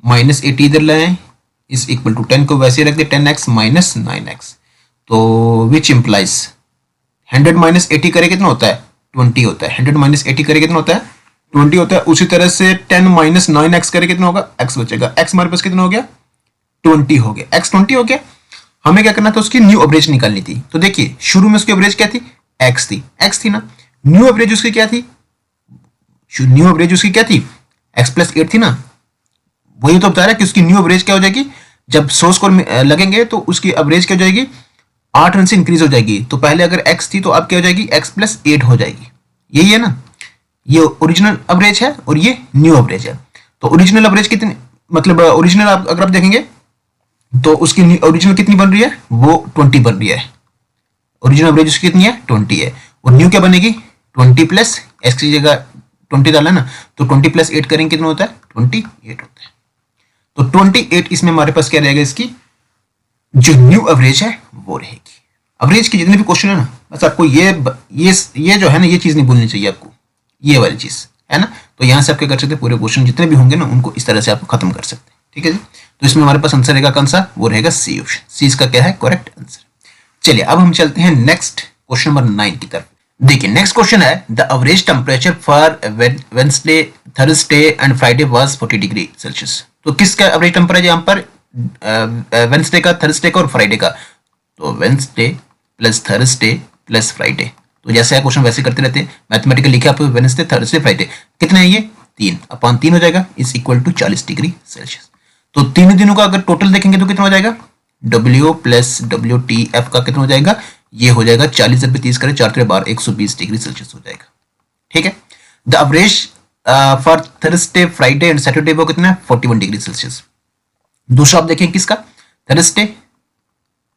माइनस 80 इधर लाएं, इज इक्वल टू 10 को वैसे रख दे, 10x माइनस 9x। तो विच इंप्लाइज 100 माइनस 80 करे कितना होता है, 20 होता है। 100 माइनस 80 करे कितना होता है, 20 होता है। उसी तरह से 10 माइनस 9x करे कितना होगा, x बचेगा। x हमारे पास कितना हो गया, 20 हो गया, x 20 हो गया। हमें क्या करना था, उसकी न्यू एवरेज निकालनी थी। तो देखिए शुरू में उसकी एवरेज क्या थी, x थी ना। न्यू एवरेज उसकी क्या थी, न्यू एवरेज उसकी क्या थी, x प्लस 8 थी ना। वही तो बता रहा है कि उसकी न्यू एवरेज क्या हो जाएगी, जब 100 स्कोर लगेंगे तो उसकी एवरेज क्या हो जाएगी, 8 रन से इंक्रीज हो जाएगी। तो पहले अगर x थी तो अब क्या हो जाएगी, x प्लस 8 हो जाएगी। यही है ना, ये ओरिजिनल एवरेज है और ये न्यू एवरेज है। तो ओरिजिनल एवरेज कितनी, मतलब ओरिजिनल अगर आप देखेंगे तो उसकी ओरिजिनल कितनी बन रही है, वो 20 बन रही है। ओरिजिनल एवरेज उसकी कितनी है 20 है, और न्यू क्या बनेगी 20 प्लस एक्स की जगह 20 डाला ना, तो 20 प्लस 8 करेंगे कितना होता है 28 होता है। तो 28 इसमें हमारे पास क्या रहेगा, इसकी जो न्यू एवरेज है वो रहेगी। एवरेज के जितने भी क्वेश्चन है ना, बस आपको ये जो है ना, ये चीज नहीं भूलनी चाहिए आपको, ये वाली चीज है ना। तो यहाँ से आप क्या कर सकते हैं, पूरे क्वेश्चन जितने भी होंगे ना उनको इस तरह से आप खत्म कर सकते हैं, ठीक है जी। तो इसमें हमारे पास आंसर रहेगा कौन सा, वो रहेगा सी ऑप्शन, सी इसका क्या है करेक्ट आंसर। चलिए अब हम चलते हैं नेक्स्ट क्वेश्चन नंबर 9 की तरफ। देखिए नेक्स्ट क्वेश्चन है, the average temperature for Wednesday, Thursday and Friday was 40 degree Celsius. तो किसका एवरेज टेम्परेचर यहाँ पर, वेडनेसडे का, थर्सडे का और फ्राइडे का। तो Wednesday plus Thursday plus Friday, तो जैसे है क्वेश्चन वैसे करते रहते हैं, मैथमेटिकल लिखे आप वेडनेसडे थर्सडे फ्राइडे, कितना है ये 3/3 हो जाएगा, is equal to 40 degree Celsius. तो तीनों दिनों का अगर टोटल देखेंगे तो कितना हो जाएगा, W प्लस WTF का कितना हो जाएगा, ये हो जाएगा 40 जब 30 करें 4 12 120 डिग्री सेल्सियस हो जाएगा, ठीक है। The average for Thursday Friday and Saturday वो कितना है 41 डिग्री सेल्सियस। दूसरा आप देखें किसका, Thursday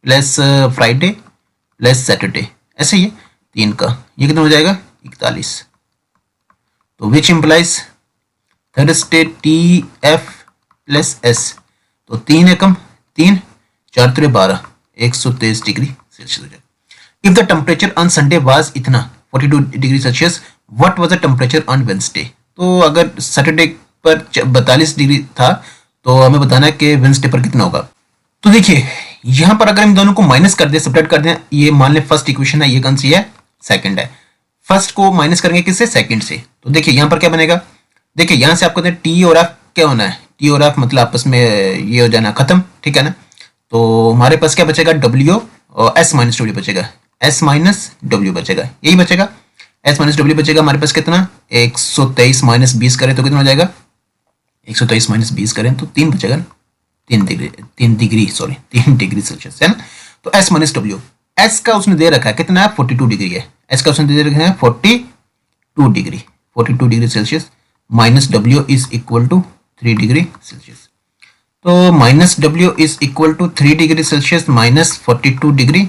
plus Friday plus Saturday, ऐसे ही तीन का ये कितना हो जाएगा 41। तो which implies Thursday TF plus S, तो 3 एकम 3 4 12 123 डिग्री सेल्सियस हो जाएगा। If the temperature on Sunday was इतना 42 degree Celsius, what was the temperature on Wednesday. तो अगर सैटरडे पर 42 डिग्री था तो हमें बताना है कि वेडनेसडे पर कितना होगा। तो देखिए यहां पर अगर हम दोनों को माइनस कर दें, सब्ट्रैक्ट कर दें, ये मान लें फर्स्ट इक्वेशन है, ये कौन सी है सेकंड है, फर्स्ट को माइनस करेंगे किससे सेकंड से। तो देखिए यहां पर क्या बनेगा, देखिए यहां से आपको टी और एफ क्या होना है, टी और एफ मतलब आपस में ये हो जाना खत्म, ठीक है ना। तो हमारे पास क्या बचेगा W और S माइनस W बचेगा, S माइनस W बचेगा, यही बचेगा, S माइनस W बचेगा। हमारे पास कितना 123 माइनस 20 करें तो कितना हो जाएगा, 123 माइनस 20 करें तो 3 बचेगा ना, 3 डिग्री सेल्सियस है ना। तो S माइनस W, S का उसने दे रखा है कितना है 42 डिग्री है, S का उसने दे रखा है 42 degree Celsius, minus W is equal to 3 degree Celsius. तो minus W is equal to 3 degree Celsius minus 42 degree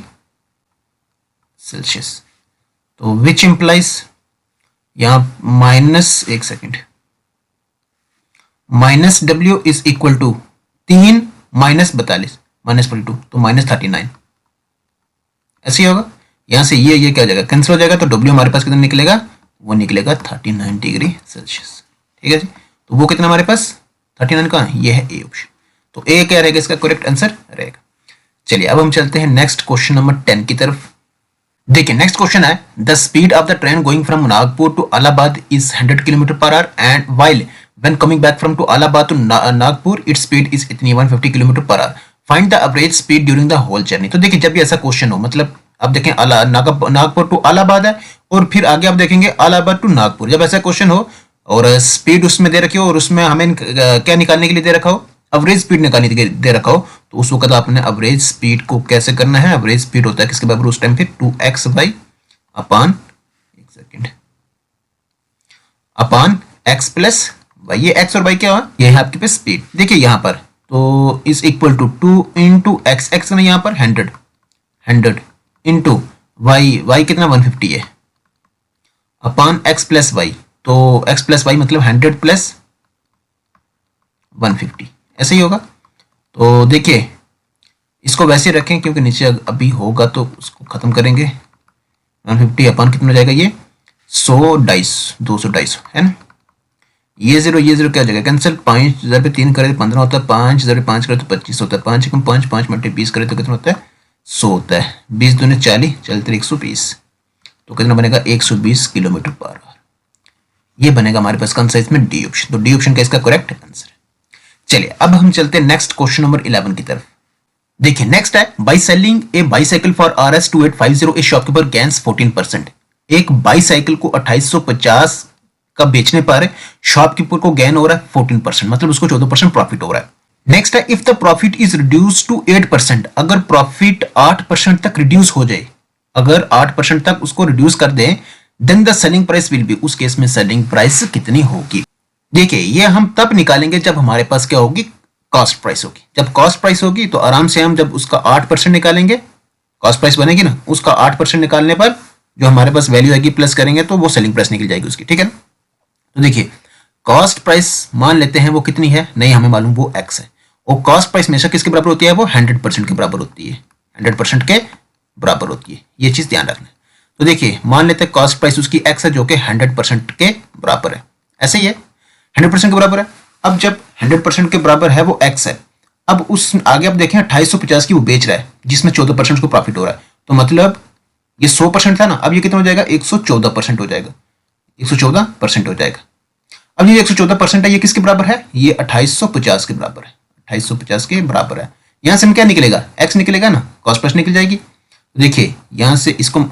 Celsius. तो विच इंप्लाइज यहाँ माइनस, एक second, minus W is equal to 3 minus 42 minus 42, तो minus 39, ऐसे ही होगा। यहां से ये क्या हो जाएगा, कैंसिल हो जाएगा, तो W हमारे पास कितना निकलेगा, वो निकलेगा 39 डिग्री सेल्सियस, ठीक है जी। तो वो कितना हमारे पास 39 का, ये है ए ऑप्शन। तो ए क्या रहेगा, इसका करेक्ट आंसर रहेगा। चलिए अब हम चलते हैं नेक्स्ट क्वेश्चन नंबर 10 की तरफ। देखिए नेक्स्ट क्वेश्चन है, the speed of the train going from Nagpur to Allahabad is 100 kilometer per hour and while when coming back from to Allahabad to Nagpur its speed is इतनी 150 kilometer per hour, find the average speed during the whole journey. तो देखिए जब भी ऐसा question हो, मतलब आप देखें नागपुर टू इलाहाबाद है और फिर आगे आप देखेंगे इलाहाबाद टू नागपुर, जब ऐसा क्वेश्चन हो और स्पीड उसमें दे रखी हो और उसमें हमें क्या निकालने के लिए दे रखा हो, एवरेज स्पीड निकालने के लिए दे रखा हो, तो उस वक्त आपने एवरेज स्पीड को कैसे करना है, एवरेज स्पीड होता है किसके बराबर उस टाइम पे 2x बाई अपान, एक सेकेंड, अपान x प्लस वाई। ये x और y क्या हुआ, ये है आपके पास स्पीड। देखिए यहाँ पर तो is equal to 2 into x, x में यहाँ पर 100 इंटू y कितना 150 है, अपान x प्लस वाई। तो x प्लस वाई मतलब 100 प्लस 150, ऐसे ही होगा। तो देखिए इसको वैसे रखें क्योंकि नीचे अभी होगा तो उसको खत्म करेंगे। 150 अपान कितना हो जाएगा, ये 200 है ना। ये जीरो क्या हो जाएगा कैंसिल, 5000 पे 3 करे तो 15 होता है, 5000 पे 5 करे तो 25 होता है, 5 एकम 5 5 मल्टी 20 करे तो कितना होता है 100 होता है, 20 दूनी 40 चलते 120, तो कितना बनेगा 120 किलोमीटर पर आवर। ये बनेगा हमारे पास कौन सा इसमें डी ऑप्शन। तो डी ऑप्शन का इसका करेक्ट आंसर है। चलिए अब हम चलते हैं नेक्स्ट क्वेश्चन नंबर 11 की तरफ। देखिए नेक्स्ट है, by selling A bicycle for RS2850 A shopkeeper gains 14%। एक बाईसाइकिल को 2850 का बेचने पर शॉपकीपर को गेन हो रहा है 14%, मतलब उसको 14% प्रॉफिट हो रहा है। नेक्स्ट है, if the profit is reduce to 8%, अगर प्रॉफिट 8% तक रिड्यूस हो जाए, अगर 8% तक उसको रिड्यूस कर दें, then the selling price will be, उस केस में सेलिंग प्राइस कितनी होगी। देखिए ये हम तब निकालेंगे जब हमारे पास क्या होगी, कॉस्ट प्राइस होगी। जब कॉस्ट प्राइस होगी तो आराम से हम जब उसका 8% निकालेंगे कॉस्ट प्राइस बनेगी ना, उसका 8% निकालने पर जो हमारे पास वैल्यू आएगी प्लस करेंगे तो वो सेलिंग प्राइस निकल जाएगी उसकी, ठीक है ना। तो देखिए कॉस्ट प्राइस मान लेते हैं वो कितनी है, नहीं हमें मालूम, वो x है। और कॉस्ट प्राइस हमेशा किसके बराबर होती है, वो 100% के बराबर होती है, 100% के बराबर होती है, ये चीज ध्यान रखना है। तो देखिए मान लेते हैं कॉस्ट प्राइस उसकी x है जो कि 100% के बराबर है, ऐसे ही है 100% के बराबर है। अब जब 100% के बराबर है वो x है, अब उस आगे आप देखें 2850 की वो बेच रहा है जिसमें 14% को प्रॉफिट हो रहा है, तो मतलब ये 100% था ना, अब ये कितना हो जाएगा, 114% हो जाएगा, 114% हो जाएगा। अब ये 114% है, ये किसके बराबर है, ये 2850 के बराबर है, 2850 के बराबर है। यहां से हम क्या निकलेगा, x निकलेगा ना, कॉस्ट प्राइस निकल जाएगी। तो देखिए यहां से इसको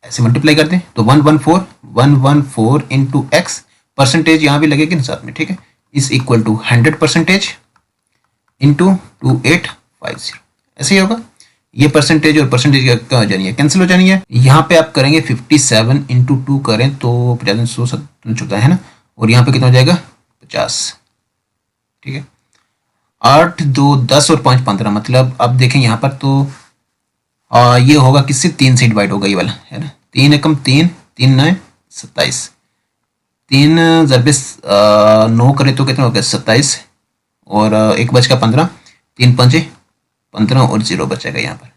ऐसे मल्टीप्लाई करते हैं तो 114 इंटू एक्स, परसेंटेज यहाँ भी लगेगी ना साथ में, ठीक है, इज इक्वल टू 100% इंटू 2850, ऐसे ही होगा। ये परसेंटेज और परसेंटेज क्या हो जानी है, कैंसिल हो जानी है। यहाँ पे आप करेंगे 57 इंटू 2 करें तो 50 है ना, और यहाँ पे कितना हो जाएगा 50, ठीक है। 8 2 10 और 5 15, मतलब अब देखें यहाँ पर तो ये होगा किससे, 3 से डिवाइड होगा ये वाला, है ना, 3 एकम 3, 3 9 27, 3 ज़रबे 9 करे तो कितना हो गया 27, और एक बच का 15, 3 पंजे 15 और 0 बचेगा यहाँ पर,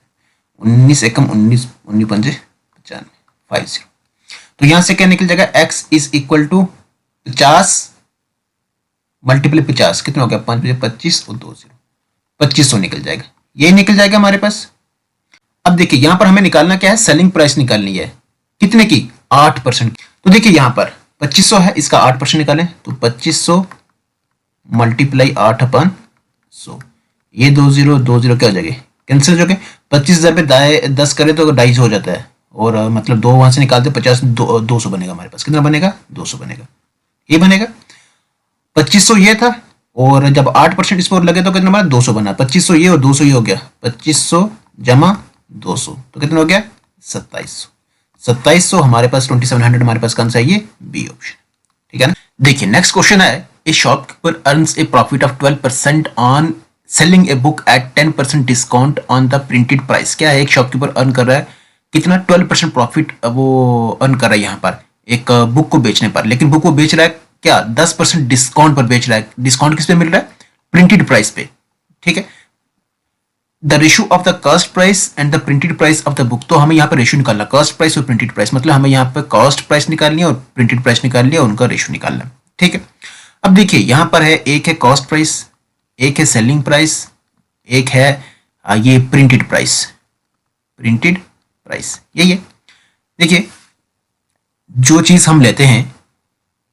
19 एकम 19, 19 पंजे 95, 50। तो यहाँ से क्या निकल जाएगा, x is equal to 50 multiply 50, कितना हो गया 5 बजे 25 और 2 0, 2500 निकल जाएगा, यही निकल जाएगा हमारे पास। अब देखिए यहां पर हमें निकालना क्या है, सेलिंग प्राइस निकालनी है, कितने की, 8%। तो देखिए यहां पर 2500 है, इसका 8% निकालें तो 2500 मल्टीप्लाई 8/100, ये 2 0 क्या हो जाएगा, कैंसिल हो जाएगा। 25,000 पे 10 करे तो 250 हो जाता है, और मतलब 2 वहां से निकालते 50, 200 बनेगा हमारे पास, कितना बनेगा 200 बनेगा, ये बनेगा 2500 ये था, और जब 8% इस पर लगे तो कितना बना 200 बना, 2500 ये और 200 ये हो गया, 2500 जमा 200 तो कितना हो गया 2700, 2700 हमारे पास, 2700 हमारे पास कौन सा है, ये बी ऑप्शन, ठीक है ना। देखिए नेक्स्ट क्वेश्चन है, a shopkeeper earns a profit of 12% on selling a book at 10% discount on the printed price. क्या है, एक शॉपकीपर अर्न कर रहा है कितना, 12% प्रॉफिट वो अर्न कर रहा है यहाँ पर एक बुक को बेचने पर, लेकिन बुक को बेच रहा है क्या 10% डिस्काउंट पर बेच रहा है। डिस्काउंट किस पे मिल रहा है, प्रिंटेड प्राइस पे, ठीक है। The ratio of the cost price and the printed price of the book, तो हमें यहाँ पर रेशियो निकालना, कॉस्ट प्राइस और प्रिंटेड प्राइस, मतलब हमें यहाँ पर कॉस्ट प्राइस निकालनी है और प्रिंटेड प्राइस निकालनी है और उनका रेशियो निकालना है, ठीक है। अब देखिए यहाँ पर है, एक है कॉस्ट प्राइस, एक है सेलिंग प्राइस, एक है ये प्रिंटेड प्राइस, प्रिंटेड प्राइस यही है। देखिए जो चीज हम लेते हैं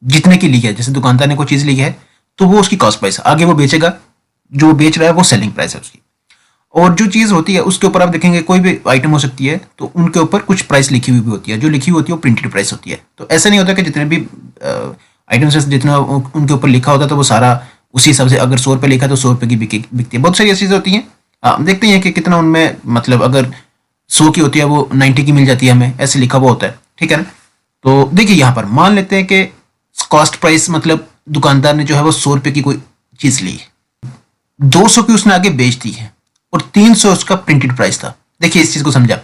जितने की ली है, जैसे दुकानदार ने कोई चीज ली है तो वो उसकी कॉस्ट प्राइस, आगे वो बेचेगा, जो बेच रहा है वो सेलिंग प्राइस है उसकी। और जो चीज होती है उसके ऊपर आप देखेंगे कोई भी आइटम हो सकती है तो उनके ऊपर कुछ प्राइस लिखी हुई भी होती है, जो लिखी हुई होती है वो प्रिंटेड प्राइस होती है। तो ऐसा नहीं होता कि जितने भी आइटम्स जितना उनके ऊपर लिखा होता है तो वो सारा उसी हिसाब से, अगर 100 रुपये लिखा तो 100 रुपये की बिकती है। बहुत सारी ऐसी चीजें होती हैं, देखते हैं कि कितना उनमें, मतलब अगर 100 की होती है वो 90 की मिल जाती है हमें, ऐसे लिखा हुआ होता है, ठीक है ना। तो देखिए यहाँ पर मान लेते हैं कि कॉस्ट प्राइस मतलब दुकानदार ने जो है वो 100 रुपये की कोई चीज ली, 200 की उसने आगे बेच दी है और 300 उसका प्रिंटेड प्राइस था। देखिए इस चीज को समझा,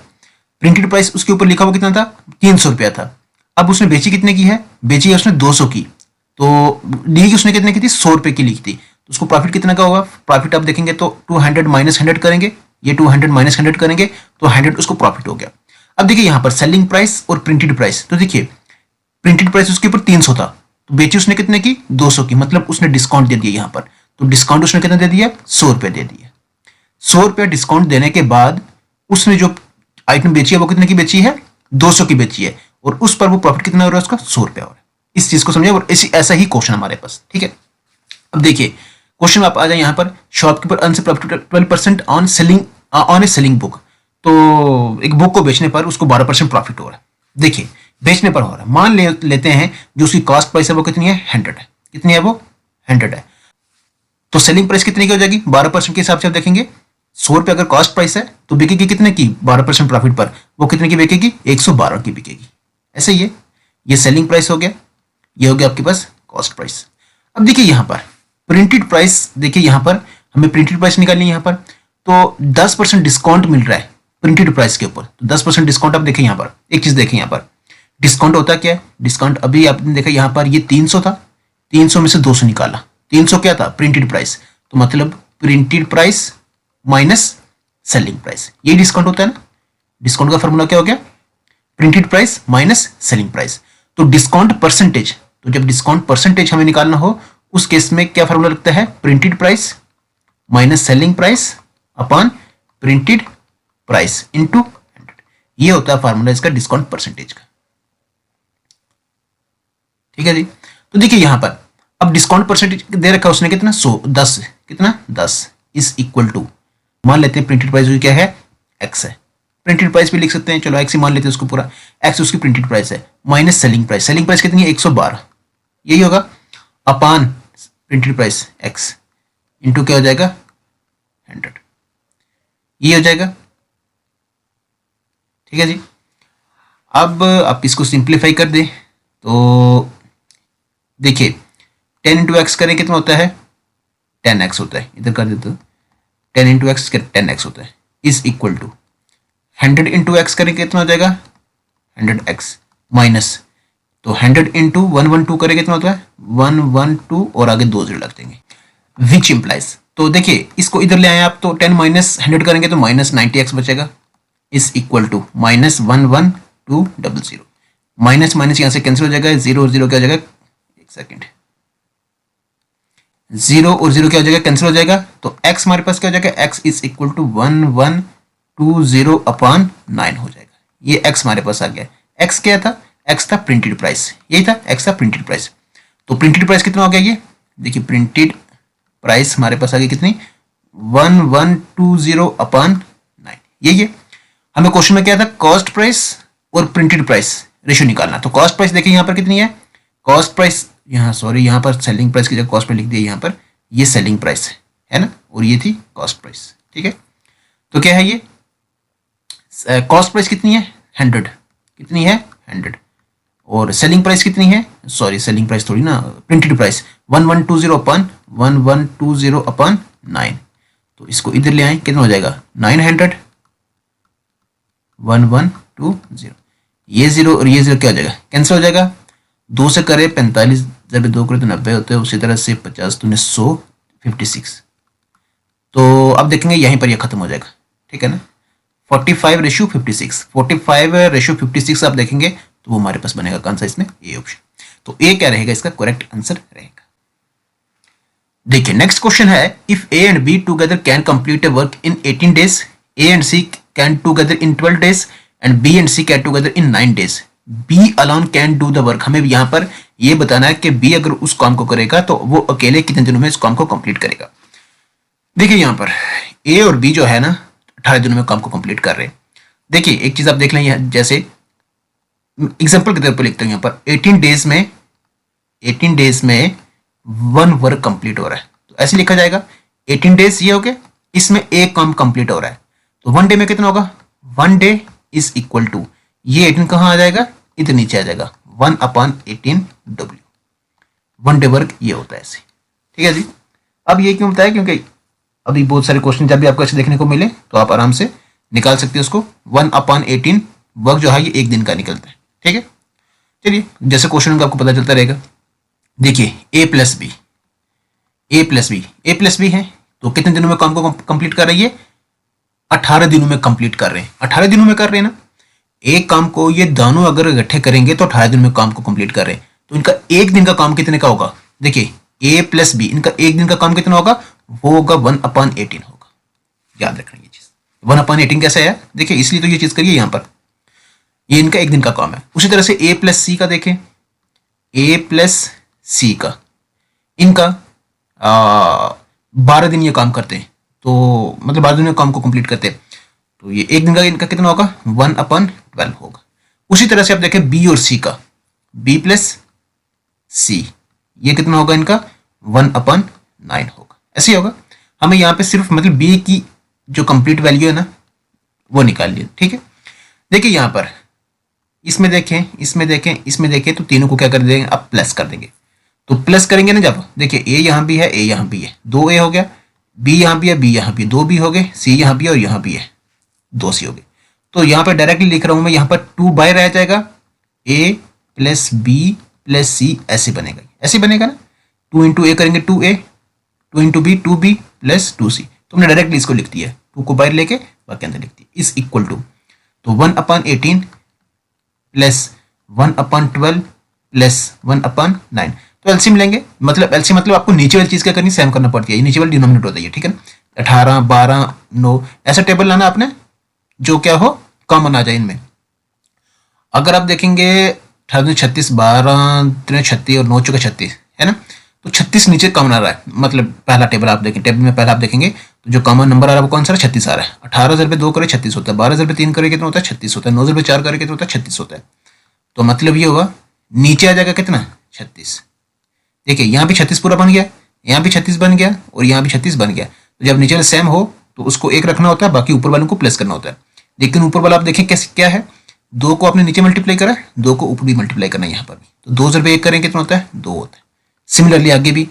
प्रिंटेड प्राइस उसके ऊपर लिखा हुआ कितना था, 300 रुपया था। अब उसने बेची कितने की है, बेची है उसने 200 की, तो ली उसने कितने की थी, 100 रुपए की ली थी, तो उसको प्रॉफिट कितना का होगा, प्रॉफिट आप देखेंगे तो 200 माइनस 100 करेंगे, ये 200 माइनस 100 करेंगे तो 100 उसको प्रॉफिट हो गया। अब देखिए यहाँ पर सेलिंग प्राइस और प्रिंटेड प्राइस, तो देखिए प्रिंटेड प्राइस उसके ऊपर 300 था, तो बेची उसने कितने की, 200 की, मतलब उसने डिस्काउंट दे दिया यहाँ पर, तो डिस्काउंट उसने कितना दे दिया, 100 रुपये दे दिया। 100 रुपये डिस्काउंट देने के बाद उसने जो आइटम बेची है वो कितने की बेची है, 200 की बेची है, और उस पर वो प्रॉफिट कितना हो रहा है उसका, 100 रुपया हो रहा है। इस चीज को समझिए, और ऐसा ही क्वेश्चन हमारे पास, ठीक है। अब देखिए क्वेश्चन आप आ जाए यहाँ पर, shopkeeper earns profit 12% on selling on A selling book, तो एक बुक को बेचने पर उसको 12% प्रॉफिट हो रहा है। देखिए बेचने पर हो रहा है, मान लेते हैं जो उसकी कॉस्ट प्राइस है वो कितनी है, 100 है, कितनी है वो 100 है, तो सेलिंग प्राइस कितनी की हो जाएगी, 12% के हिसाब से आप देखेंगे 100 रुपये अगर कॉस्ट प्राइस है तो बिकेगी कितने की, 12% प्रॉफिट पर, वो कितने की बिकेगी, 112 की बिकेगी। ऐसे ही है, ये सेलिंग प्राइस हो गया, ये हो गया आपके पास कॉस्ट प्राइस। अब देखिए यहाँ पर प्रिंटेड प्राइस, देखिए यहाँ पर हमें प्रिंटेड प्राइस निकालनी है यहाँ पर, तो 10% डिस्काउंट मिल रहा है प्रिंटेड प्राइस के ऊपर। तो 10% डिस्काउंट आप देखें यहाँ पर, एक चीज देखें यहाँ पर डिस्काउंट होता क्या है। डिस्काउंट अभी आपने देखा यहाँ पर ये 300 था, 300 में से 200 निकाला, 300 क्या था प्रिंटेड प्राइस, तो मतलब printed price minus selling price, ये डिस्काउंट होता है ना। डिस्काउंट का फॉर्मूला क्या हो गया, printed price minus selling price. तो डिस्काउंट परसेंटेज, तो जब डिस्काउंट परसेंटेज हमें निकालना हो उस केस में क्या फॉर्मूला लगता है, printed price minus selling price upon printed price into 100। ये होता है फॉर्मूला इसका डिस्काउंट परसेंटेज का। ठीक है जी। तो देखिए यहां पर अब डिस्काउंट परसेंटेज दे रखा है उसने कितना, 10, कितना 10 इज इक्वल टू, मान लेते हैं प्रिंटेड प्राइस क्या है, एक्स है। प्रिंटेड प्राइस भी लिख सकते हैं, चलो एक्स ही मान लेते हैं उसको पूरा, एक्स उसकी प्रिंटेड प्राइस है, minus selling price, selling price कितनी है 112, यही होगा, अपान प्रिंटेड प्राइस एक्स इंटू क्या हो जाएगा 100, ये हो जाएगा। ठीक है जी। अब आप इसको सिंप्लीफाई कर दें तो देखिए 10 इंटू एक्स करें कितना होता है 10x होता है, इधर कर देते 10 इंटू एक्स 10x होता है, is equal to 100 into x करें कितना हो जाएगा 100x माइनस, तो 100 इंटू 112 करें कितना होता है 112 और आगे 2 0 लग देंगे, विच इम्प्लाइज। तो देखिए इसको इधर ले आए आप तो 10 माइनस 100 करेंगे तो माइनस 90x बचेगा, is equal to minus 11200, minus minus यहां से कैंसिल हो जाएगा, 0 और 0 क्या हो जाएगा, एक सेकेंड, 0 और 0 क्या हो जाएगा कैंसिल हो जाएगा, तो x हमारे पास क्या हो जाएगा, x is equal to 1120 upon 9 हो जाएगा। ये x हमारे पास आ गया, x क्या था, x था प्रिंटेड प्राइस, यही था x था प्रिंटेड प्राइस। तो प्रिंटेड प्राइस कितना हो गया, ये देखिए प्रिंटेड प्राइस हमारे पास आ गई कितनी 1120 अपॉन 9, यही है। हमें क्वेश्चन में क्या था, कॉस्ट प्राइस और प्रिंटेड प्राइस रेशियो निकालना। तो कॉस्ट प्राइस देखिए यहाँ पर कितनी है, कॉस्ट प्राइस यहाँ सॉरी यहाँ पर सेलिंग प्राइस की जगह कॉस्ट प्राइस लिख दिया, यहाँ पर ये सेलिंग प्राइस है ना, और ये थी कॉस्ट प्राइस। ठीक है, तो क्या है ये कॉस्ट प्राइस कितनी है 100, कितनी है 100, और सेलिंग प्राइस कितनी है, सॉरी सेलिंग प्राइस थोड़ी ना, प्रिंटेड प्राइस 1120 अपॉन 1120 अपॉन 9, तो इसको इधर ले आए कितना हो जाएगा 900 1120, ये 0 और ये 0 क्या हो जाएगा कैंसिल हो जाएगा, 2 से करे 45 जब 2 करे तो 90 होते हैं, उसी तरह से 50 तो 156, तो अब देखेंगे यहीं पर ये खत्म हो जाएगा। ठीक है ना, 45:56, 45:56 आप देखेंगे तो वो हमारे पास बनेगा कौन सा इसमें, ए ऑप्शन। तो ए क्या रहेगा इसका करेक्ट आंसर रहेगा। देखिए नेक्स्ट क्वेश्चन है, if A and B together can complete a work in 18 days, A and C can together in 12 days and B and C can together in 9 days, B alone can do the work. हमें यहाँ पर ये बताना है कि B अगर उस काम को करेगा तो वो अकेले कितने दिनों में इस काम को कंप्लीट करेगा। देखिए यहाँ पर ए और बी जो है ना 18 दिनों में काम को कंप्लीट कर रहे हैं। देखिए एक चीज आप देख लें, यहाँ जैसे एग्जांपल के तौर पर लिखते हैं यहाँ पर 18 डेज में 1 वर्क कंप्लीट हो रहा है, तो ऐसे लिखा जाएगा 18 days ये हो गया, इसमें एक काम कंप्लीट हो रहा है, तो 1 day में कितना होगा 1 day इज इक्वल टू, ये 18 कहाँ आ जाएगा, इधर नीचे आ जाएगा 1/18W, 1 day वर्क ये होता है ऐसे। ठीक है जी। अब ये क्यों बताया, क्योंकि अभी बहुत सारे क्वेश्चन जब भी आपको ऐसे देखने को मिले तो आप आराम से निकाल सकते हो उसको। 1/18 वर्क जो है ये 1 दिन का निकलता है। ठीक है, चलिए जैसे क्वेश्चन का आपको पता चलता रहेगा। देखिए ए प्लस बी है, तो कितने दिनों में काम को कंप्लीट कर रही है, 18 दिनों में कंप्लीट कर रहे हैं। 18 दिनों में कर रहे हैं ना, एक काम को ये दोनों अगर इकट्ठे करेंगे तो 18 दिन में काम को कंप्लीट कर रहे हैं, तो इनका एक दिन का काम कितने का होगा। देखिए ए प्लस बी, इनका एक दिन का काम कितना होगा, वो होगा 1/18 होगा। याद रखना ये चीज, 1/18 कैसे है, देखिए इसलिए तो ये चीज करिए यहाँ पर, ये इनका एक दिन का काम है। उसी तरह से ए प्लस सी का देखें, ए प्लस सी का इनका 12 दिन ये काम करते हैं, तो मतलब 12 दिन में काम को कंप्लीट करते हैं, तो ये एक दिन का इनका कितना होगा 1/12 होगा। उसी तरह से आप देखें बी और सी का, बी प्लस सी ये कितना होगा इनका 1/9 होगा। ऐसे ही होगा, हमें यहाँ पे सिर्फ मतलब बी की जो कंप्लीट वैल्यू है ना वो निकाल लिया। ठीक है, देखिए यहाँ पर इसमें देखें तो तीनों को क्या कर देंगे, आप प्लस कर देंगे। तो प्लस करेंगे ना जब, देखिए ए यहाँ भी है, ए यहाँ भी है, 2 ए हो गया, बी यहाँ भी है, बी यहाँ भी, 2 बी हो गए, सी यहाँ भी है और यहाँ भी है, 2 सी हो गए। तो यहाँ पे डायरेक्टली लिख रहा हूं मैं, यहाँ पर 2 बाय रह जाएगा, a प्लस बी प्लस सी, ऐसे बनेगा, ऐसे बनेगा ना। 2 इंटू ए करेंगे 2a, 2 into B 2b plus 2c। तो हमने डायरेक्टली इसको लिख दिया, 2 को बाहर लेके बाकी अंदर लिख दिया, इज इक्वल टू, तो 1/18 प्लस 1/12 प्लस 1/9। तो एलसीएम लेंगे, मतलब एलसीएम मतलब आपको नीचे वाली चीज क्या करनी, सेम करना पड़ती है, नीचे वाली डिनोमिनेटर होता है, ठीक है ना। 18, 12, 9 ऐसा टेबल लाना आपने जो क्या हो, कॉमन आ जाए इनमें। अगर आप देखेंगे 36, 12, 36 और 9 चौके 36 है ना, तो 36 नीचे कॉमन आ रहा है, मतलब पहला टेबल आप देखें, टेबल में पहला आप देखेंगे तो जो कॉमन नंबर आ रहा है वो कौन सा है, 36 आ रहा है। 18 पे 2 करे 36 होता है, 12 पे 3 करे कितना होता है, 36 होता है, 9 पे 4 करे कितना होता है, 36 होता है। तो मतलब ये होगा नीचे आ जाएगा कितना, 36। देखिए यहाँ भी 36 पूरा बन गया, यहाँ भी 36 बन गया और यहाँ भी 36 बन गया। तो जब नीचे सेम हो तो उसको एक रखना होता है, बाकी ऊपर वालों को प्लस करना होता है। लेकिन ऊपर वाला आप देखें कैसे क्या है, 2 को आपने नीचे मल्टीप्लाई करा, 2 को ऊपर भी मल्टीप्लाई करना है यहाँ पर भी, तो 2 से 1 करेंगे कितना होता है, 2 होता है। सिमिलरली आगे भी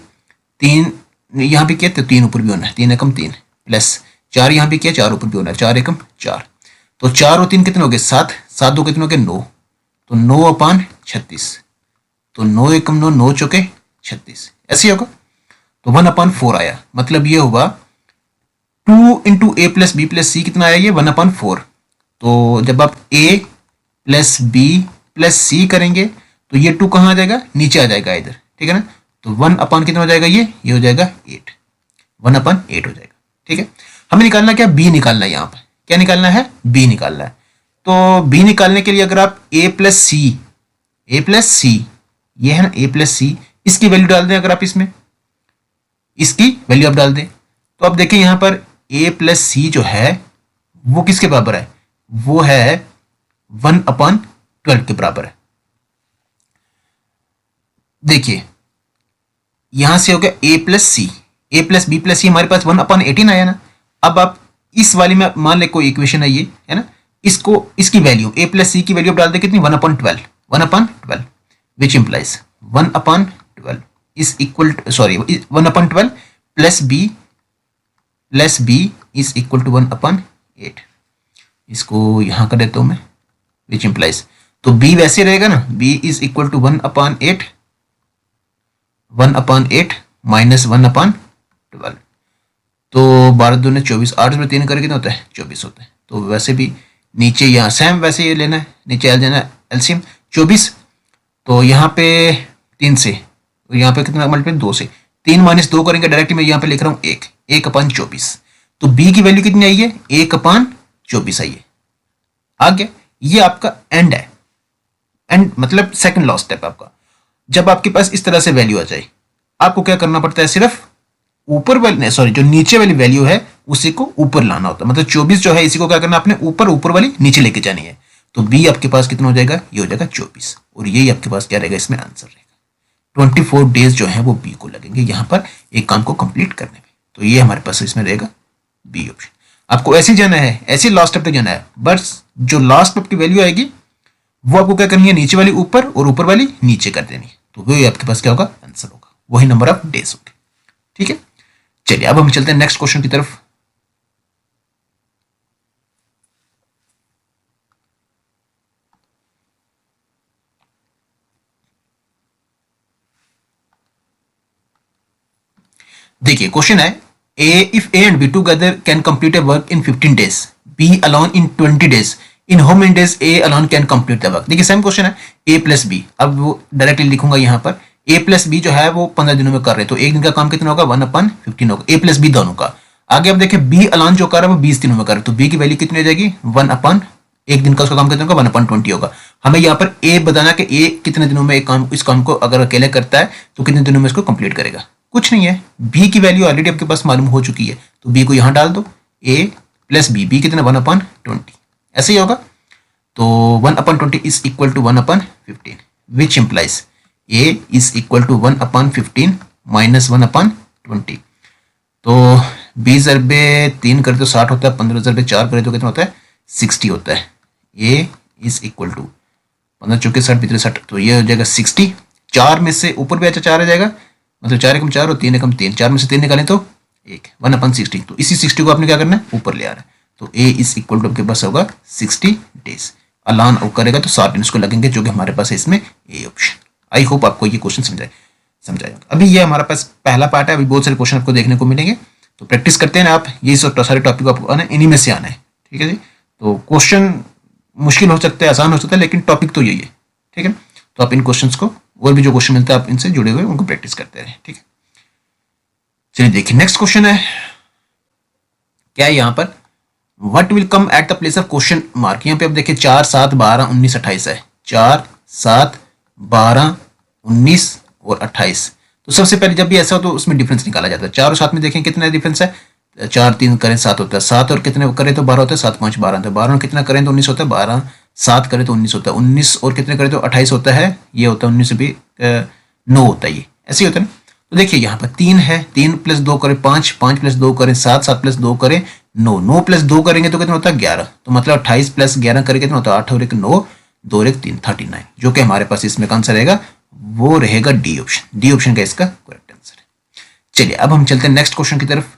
3 यहाँ भी किया तो 3 ऊपर भी होना है, 3 एकम 3 प्लस 4 यहाँ भी किया, 4 ऊपर भी होना है, 4 एकम 4। तो 4 और 3 कितने हो गए, 7, 7 2 कितने हो गए, 9। तो 9/36, तो 9 एकम 9, 9 चौके 36, ऐसे होगा। तो 1/4 आया, मतलब ये होगा 2 इंटू ए प्लस बी प्लस सी, कितना आया ये 1/4। तो जब आप a प्लस बी प्लस सी करेंगे तो ये 2 कहाँ आ जाएगा, नीचे आ जाएगा इधर, ठीक है ना। तो 1/ कितना हो जाएगा, ये हो जाएगा 8, 1/8 हो जाएगा, ठीक है। हमें निकालना क्या, b निकालना है, यहाँ पर क्या निकालना है, b निकालना है। तो b निकालने के लिए अगर आप a प्लस सी, ये है ना a प्लस सी, इसकी वैल्यू डाल दें, अगर आप इसमें इसकी वैल्यू आप डाल दें तो आप देखिए यहाँ पर a प्लस सी जो है वो किसके बराबर है, वो है 1/12 के बराबर है। देखिए यहां से हो गया a plus C, a plus B plus C, हमारे पास 1/18 आया ना। अब आप इस वाली में मान ले कोई इक्वेशन है ये, है ना, इसको इसकी वैल्यू a प्लस सी की वैल्यू डाल दे कितनी, 1/12 which implies 1/12 is equal to, sorry 1/12 plus B is equal to 1/8। इसको यहां कर देता हूं मैं, विच इंप्लाइज, तो b वैसे रहेगा ना, b is equal to 1/8 minus 1/12। तो 12 दूने 24, 8 में 3 करके कितना होता है, 24 होता है। तो वैसे भी नीचे यहाँ सेम वैसे ये लेना है, नीचे आ जाना एलसीएम 24, तो यहाँ पे 3 से, यहाँ पे कितना मल्टीप्लाई 2 से, 3 माइनस 2 करेंगे, डायरेक्टली मैं यहाँ पे लिख रहा हूँ 1/24। तो b की वैल्यू कितनी आई है, 1/24 आई है। आ गया, ये आपका एंड है, एंड मतलब सेकंड लास्ट स्टेप आपका। जब आपके पास इस तरह से वैल्यू आ जाए, आपको क्या करना पड़ता है, सिर्फ ऊपर वाली, सॉरी जो नीचे वाली वैल्यू है उसी को ऊपर लाना होता है। मतलब 24 जो है इसी को क्या करना, आपने ऊपर वाली नीचे लेके जानी है। तो b आपके पास कितना हो जाएगा, ये हो जाएगा 24, और यही आपके पास क्या रहेगा, इसमें आंसर रहेगा। 24 डेज जो है वो b को लगेंगे यहाँ पर एक काम को कंप्लीट करने में। तो ये हमारे पास इसमें रहेगा बी ऑप्शन। आपको ऐसे जाना है, ऐसे लास्ट स्टेप तक जाना है, बस जो लास्ट स्टेप की वैल्यू आएगी वो आपको क्या करनी है, नीचे वाली ऊपर और ऊपर वाली नीचे कर देनी है। तो वही आपके पास क्या होगा, आंसर होगा, वही नंबर ऑफ डेज होंगे, ठीक है। चलिए अब हम चलते हैं नेक्स्ट क्वेश्चन की तरफ। देखिए क्वेश्चन है, if A and B together can complete a work in 15 days, B alone in 20 days, in how many days A alone can complete the work. देखिए सेम क्वेश्चन है, ए प्लस बी, अब वो directly लिखूंगा यहाँ पर, ए plus B जो है वो 15 दिनों में कर रहे हैं, तो एक दिन का काम कितना होगा, 1/15 होगा, ए प्लस बी दोनों का। आगे अब देखिए बी अलोन जो कर रहा है वो 20 दिनों में कर रहा है, तो बी की वैल्यू कितनी हो जाएगी, 1/, एक दिन का उसका काम कितना होगा, 1/20 होगा। हमें यहाँ पर ए बताना कि ए कितने दिनों में इस काम को अगर अकेले करता है तो कितने दिनों में इसको कंप्लीट करेगा। कुछ नहीं है, बी की वैल्यू ऑलरेडी आपके पास मालूम हो चुकी है, तो बी को यहाँ डाल दो, ए प्लस बी कितना 1/20, ऐसे ही होगा। तो 1/20 is equal to 1/15, which implies A is equal to 1/15 minus 1/20। तो 20 ज़रबे 3 करे तो 60 होता है, 15 ज़रबे 4 करे तो कितना होता है, 60 होता है। ए इज इक्वल टू 15 चौके 60 भीतर 60, तो ये हो जाएगा 60। 4 में से ऊपर भी अच्छा 4 आ जाएगा, मतलब 4 एकम 4 और 3 एकम 3, 4 में से 3 निकालें तो 1, 1/60। तो इसी 60 को आपने क्या करना है, ऊपर ले आ रहा है। तो ए इज इक्वल टू आपके पास होगा 60 डेज। अलान और करेगा तो 7 दिन उसको लगेंगे, जो कि हमारे पास है इसमें ए ऑप्शन। आई होप आपको ये क्वेश्चन समझाएगा। अभी ये हमारा पास पहला पार्ट है, अभी बहुत सारे क्वेश्चन आपको देखने को मिलेंगे, तो प्रैक्टिस करते हैं ना आप। ये सब सारे टॉपिक आपको आना इन्हीं में से आना है, ठीक है जी। तो क्वेश्चन मुश्किल हो सकता है, आसान हो सकता है, लेकिन टॉपिक तो यही है, ठीक है। तो आप इन क्वेश्चंस को, और भी जो क्वेश्चन मिलता है आप इनसे जुड़े हुए उनको प्रैक्टिस करते रहे, ठीक है। चलिए देखिए नेक्स्ट क्वेश्चन है, क्या है यहाँ पर, what will come at the place of question mark. यहाँ पे आप देखिए 4, 7, 12, 19, 28 है। 4, 7, 12, 19 और 28। तो सबसे पहले जब भी ऐसा हो तो उसमें डिफरेंस निकाला जाता है। 4 और 7 में देखें कितना डिफरेंस है, 4 3 करें 7 होता है, 7 और कितने करें तो 12 होता है, 7 5 12 होता है, 12 और कितना करें तो 19 होता है, 12 7 करें तो 19 होता है, 19 और कितने करें तो 28 होता है, ये होता है 19 भी 9 होता है, ये ऐसे ही होता है ना। तो देखिए यहाँ पर 3 है, 3 + 2 करें 5, 5 + 2 करें 7, 7 + 2 करें 9, 9 + 2 करेंगे तो कितना होता है 11। तो मतलब 28 + 11 करें कितना होता है 8 और 1 9, 2 और 1 3, 39, जो कि हमारे पास इसमें आंसर रहेगा वो रहेगा डी ऑप्शन। डी ऑप्शन का इसका करेक्ट आंसर है। चलिए अब हम चलते हैं नेक्स्ट क्वेश्चन की तरफ।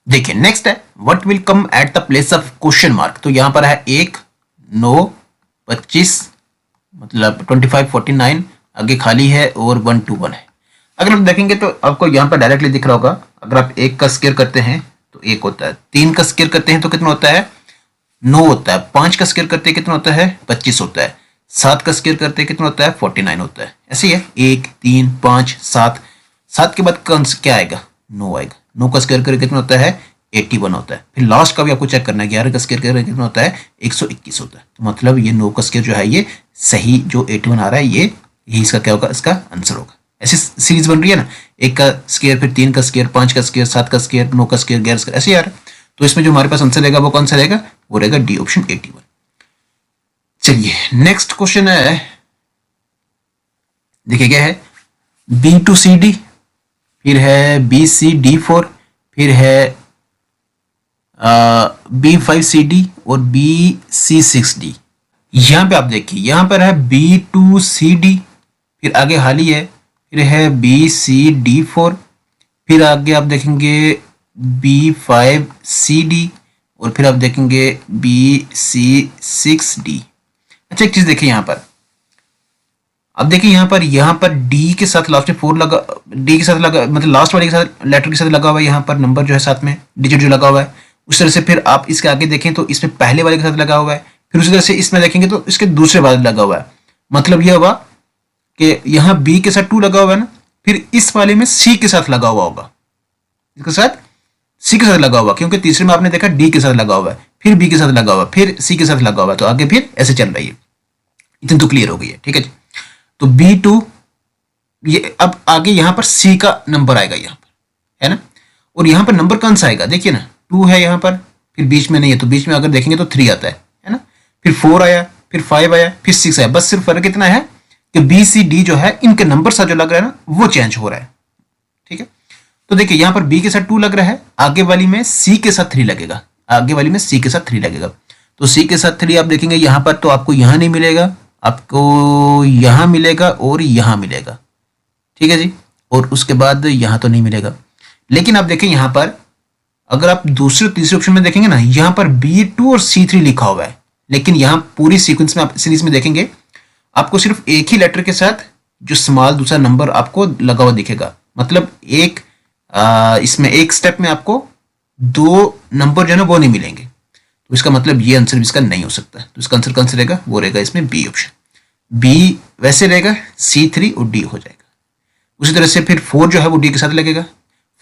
देखिए नेक्स्ट है, what will come at the place of question mark. तो यहां पर है 1 9 25 मतलब 25 49, आगे खाली है और 1 2 1 है। अगर आप देखेंगे तो आपको यहां पर डायरेक्टली दिख रहा होगा, अगर आप 1 का स्क्वायर करते हैं तो 1 होता है, 3 का स्क्वायर करते हैं तो कितना होता है 9 होता है, 5 का स्क्वायर करते हैं कितना होता है 25 होता है, 7 का स्क्वायर करते हैं कितना होता है 49 होता है। ऐसे ही है 1 3 5 7, 7 के बाद क्या आएगा 9 आएगा, 9 का स्क्वायर करके कितना होता है 81 होता है। फिर लास्ट का भी आपको चेक करना है, 11 का स्क्वायर करके कितना होता है 121 होता है। तो मतलब ये 9 का स्क्वायर जो है ये सही जो 81 आ रहा है यही इसका क्या होगा, इसका आंसर होगा। ऐसी सीरीज बन रही है ना, 1 का स्क्वायर फिर 3 का स्क्वायर 5 का स्क्वायर 7 का स्क्वायर 9 का स्क्वायर 11 का, ऐसे यार। तो इसमें जो हमारे पास आंसर रहेगा वो कौन सा रहेगा, वो रहेगा डी ऑप्शन 81। चलिए नेक्स्ट क्वेश्चन है, देखिए क्या है, B2CD, फिर है BCD4, फिर है B5CD और BC6D। यहां पे आप देखिए यहां पर है B2CD, फिर आगे हाली है, फिर है BCD4, फिर आगे आप देखेंगे B5CD और फिर आप देखेंगे BC6D। अच्छा एक चीज देखिए यहां पर, अब देखिए यहां पर डी के साथ लास्ट में 4 लगा, डी के साथ लगा मतलब लास्ट वाले के साथ लेटर के साथ लगा हुआ है, यहां पर नंबर जो है साथ में डिजिट जो लगा हुआ है। उस तरह से फिर आप इसके आगे देखें तो इसमें पहले वाले के साथ लगा हुआ है, फिर उसी तरह से इसमें देखेंगे तो इसके दूसरे वाले लगा हुआ है। मतलब यह हुआ कि यहाँ बी के साथ 2 लगा हुआ है ना, फिर इस वाले में सी के साथ लगा हुआ होगा, इसके साथ सी के साथ लगा हुआ, क्योंकि तीसरे में आपने देखा डी के साथ लगा हुआ है, फिर बी के साथ लगा हुआ, फिर सी के साथ लगा हुआ, तो आगे फिर ऐसे चल रही है। इतनी तो क्लियर हो गई है, ठीक है जी। तो B2 ये अब आगे यहां पर सी का नंबर आएगा यहां पर, है ना, और यहां पर नंबर कौन सा आएगा, देखिए ना 2 है यहां पर, फिर बीच में नहीं है तो बीच में अगर देखेंगे तो 3 आता है ना, फिर 4 आया, फिर 5 आया, फिर 6 आया। बस सिर्फ फर्क इतना है कि BCD जो है इनके नंबर सा जो लग रहा है ना वो चेंज हो रहा है, ठीक है। तो देखिए यहां पर B के साथ 2 लग रहा है, आगे वाली में C के साथ 3 लगेगा, आगे वाली में C के साथ 3 लगेगा। तो C के साथ 3 आप देखेंगे यहां पर तो आपको यहां नहीं मिलेगा, आपको यहां मिलेगा और यहां मिलेगा, ठीक है जी, और उसके बाद यहां तो नहीं मिलेगा। लेकिन आप देखें यहां पर अगर आप दूसरे तीसरे ऑप्शन में देखेंगे ना, यहां पर B2 और C3 लिखा हुआ है, लेकिन यहां पूरी सीक्वेंस में आप सीरीज में देखेंगे आपको सिर्फ एक ही लेटर के साथ जो स्मॉल दूसरा नंबर आपको लगा हुआ दिखेगा। मतलब एक इसमें एक स्टेप में आपको 2 नंबर जो है ना वो नहीं मिलेंगे, तो इसका मतलब ये आंसर इसका नहीं हो सकता। तो इसका आंसर कौन सा रहेगा, वो रहेगा इसमें बी ऑप्शन। बी वैसे रहेगा, C3 और डी हो जाएगा। उसी तरह से फिर 4 जो है वो डी के साथ लगेगा,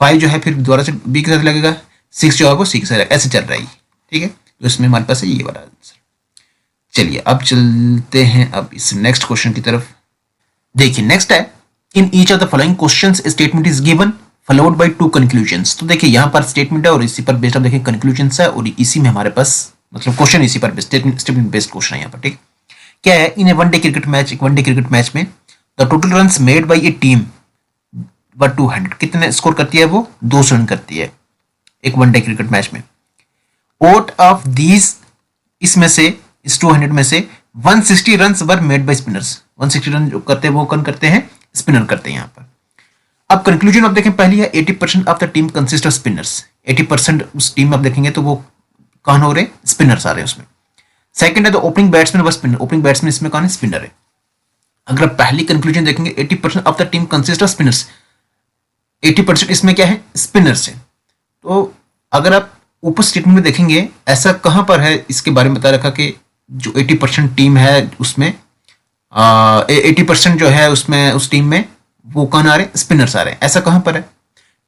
5 जो है फिर दोबारा से बी के साथ लगेगा, 6 जो है वो सी के साथ, ऐसे चल रहा है, ठीक है। तो इसमें हमारे पास है ये वाला आंसर। चलिए अब चलते हैं अब इस नेक्स्ट क्वेश्चन की तरफ। देखिए नेक्स्ट है, in each of the following questions statement is given followed by 2 conclusions. तो देखिए यहाँ पर स्टेटमेंट है और इसी पर बेस्ड आप देखिए कंक्लूजंस है, और इसी में हमारे पास मतलब क्वेश्चन इसी पर स्टेटमेंट बेस्ड क्वेश्चन है यहाँ पर, ठीक। क्या है, इन ए वनडे क्रिकेट मैच, एक वनडे क्रिकेट मैच में the total runs made by A team वर 200, कितने स्कोर करती है वो 200 रन करती है एक वनडे क्रिकेट मैच में। आउट ऑफ दीज, इसमें से इस 200 में से 160 runs were made by spinners, 160 run जो करते हैं वो कौन करते हैं, स्पिनर करते हैं यहाँ पर। अब कंक्लूजन आप देखें, पहली है 80% of the team consist off spinners, 80% उस टीम में आप देखेंगे तो वो कौन हो रहे, स्पिनर्स आ रहे हैं उसमें। सेकंड है द ओपनिंग बैट्समैन व स्पिनर, ओपनिंग बैट्समैन इसमें कौन है, स्पिनर है। अगर आप पहली कंक्लूजन देखेंगे 80% of the team consist off spinners, 80% इसमें क्या है, स्पिनर्स है। तो अगर आप ऊपर स्टेटमेंट में देखेंगे ऐसा कहां पर है, इसके बारे में बता रखा कि जो 80% टीम है उसमें 80% जो है उसमें उस टीम में वो कौन आ रहे हैं, स्पिनर्स आ रहे हैं। ऐसा कहां पर है,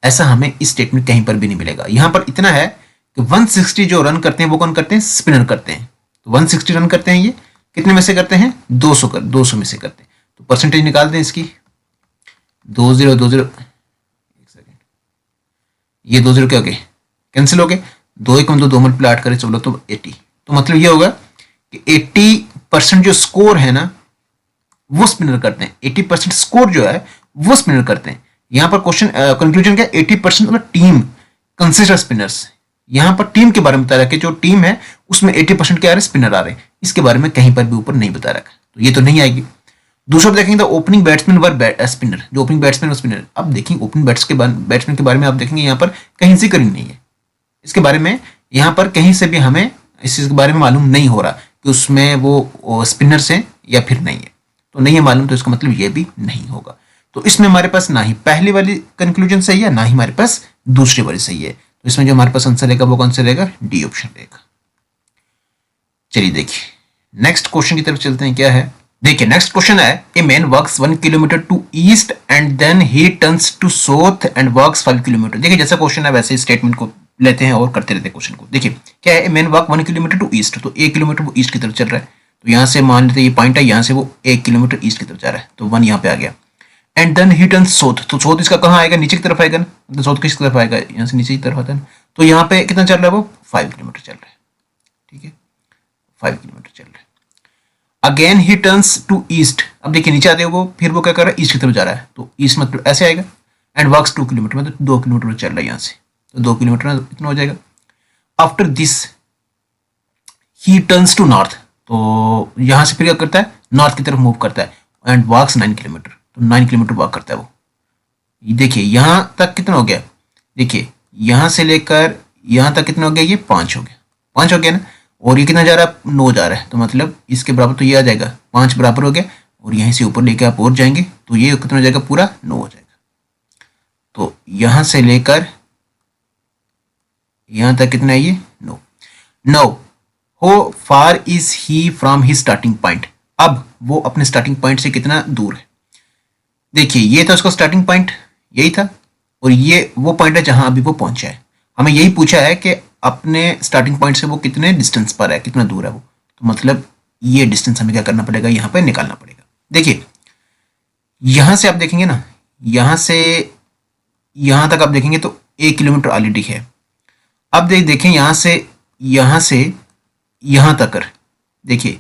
ऐसा हमें इस स्टेटमेंट कहीं पर भी नहीं मिलेगा। यहां पर इतना है कि 160 जो रन करते हैं वो कौन करते हैं, स्पिनर करते हैं। तो 160 रन करते हैं, ये कितने में से करते हैं, 200 में से करते हैं। तो परसेंटेज निकाल दें इसकी, 20 एक सेकेंड, ये 20 क्या हो गए, कैंसिल हो गए, 2 मल्टीप्लाई 8 करें 16 तो 80। तो मतलब ये होगा कि 80% जो स्कोर है ना वो स्पिनर करते हैं, 80% स्कोर जो है वो स्पिनर करते हैं। यहां पर क्वेश्चन कंक्लूजन क्या है, 80% मतलब टीम कंसिस्ट ऑफ स्पिनर्स। यहां पर टीम के बारे में बता रहा है कि जो टीम है उसमें 80% क्या आ रहे हैं, स्पिनर आ रहे हैं। इसके बारे में कहीं पर भी ऊपर नहीं बता रखा, तो ये तो नहीं आएगी। दूसरा देखेंगे ओपनिंग बैट्समैन वर स्पिनर, जो ओपनिंग बैट्समैन और स्पिनर। अब देखेंगे ओपनिंग बैट्समैन के बारे में आप देखेंगे यहाँ पर कहीं जिक्र ही नहीं है इसके बारे में, यहाँ पर कहीं से भी हमें इस चीज के बारे में मालूम नहीं हो रहा कि उसमें वो स्पिनर्स हैं या फिर नहीं है। तो नहीं है मालूम, तो इसका मतलब ये भी नहीं होगा। तो इसमें हमारे पास ना ही पहली वाली कंक्लूजन सही है, ना ही हमारे पास दूसरी वाली सही है। तो इसमें जो हमारे पास आंसर रहेगा वो कौन सा रहेगा, डी ऑप्शन रहेगा। चलिए देखिए नेक्स्ट क्वेश्चन की तरफ चलते हैं, क्या है। देखिए नेक्स्ट क्वेश्चन है, a man works 1 kilometer to east and then he turns to south and works 5 kilometer. देखिए जैसा क्वेश्चन है वैसे स्टेटमेंट को लेते हैं और करते रहते हैं क्वेश्चन को। देखिए क्या है, a man work 1 kilometer to east, तो 1 किलोमीटर वो ईस्ट की तरफ चल रहा है। तो यहाँ से मान लेते ये पॉइंट है, यहाँ से वो 1 किलोमीटर ईस्ट की तरफ जा रहा है, तो 1 यहाँ पे आ गया। And then he turns south, तो साउथ इसका कहाँ आएगा, नीचे की तरफ आएगा ना, तो साउथ किस तरफ आएगा, यहाँ से नीचे की तरफ आता है। तो यहाँ पे कितना चल रहा है, वो 5 किलोमीटर चल रहा है, ठीक है, 5 किलोमीटर चल रहा है। Again he turns to east, अब देखिए नीचे आते वो फिर वो क्या कर रहा है, ईस्ट की तरफ जा रहा है, तो ईस्ट मतलब ऐसे आएगा। एंड वर्क्स 2 किलोमीटर, मतलब 2 किलोमीटर चल रहा है यहाँ से, तो 2 किलोमीटर इतना हो जाएगा। After this he turns to north, तो यहाँ से फिर क्या करता है, नॉर्थ की तरफ मूव करता है। एंड वॉक्स 9 किलोमीटर, तो 9 किलोमीटर वॉक करता है वो। देखिए यहाँ तक कितना हो गया, देखिए यहाँ से लेकर यहाँ तक कितना हो गया, ये 5 हो गया, 5 हो गया ना। और ये कितना जा रहा है, 9 जा रहा है, तो मतलब इसके बराबर तो ये आ जाएगा, 5 बराबर हो गया। और यहीं से ऊपर लेके आप और जाएंगे तो ये कितना हो जाएगा, पूरा 9 हो जाएगा। तो यहाँ से लेकर यहाँ तक कितना है, ये 9। Now how far is he from he starting point, अब वो अपने स्टार्टिंग पॉइंट से कितना दूर है। देखिए ये था उसका स्टार्टिंग पॉइंट, यही था, और ये वो पॉइंट है जहां अभी वो पहुंचा है। हमें यही पूछा है कि अपने स्टार्टिंग पॉइंट से वो कितने डिस्टेंस पर है, कितना दूर है वो। तो मतलब ये डिस्टेंस हमें क्या करना पड़ेगा, यहाँ पर निकालना पड़ेगा। देखिए यहां से आप देखेंगे ना, यहां से यहां तक आप देखेंगे तो 1 किलोमीटर ऑलरेडी है। अब देखें यहाँ से यहाँ तक कर, देखिए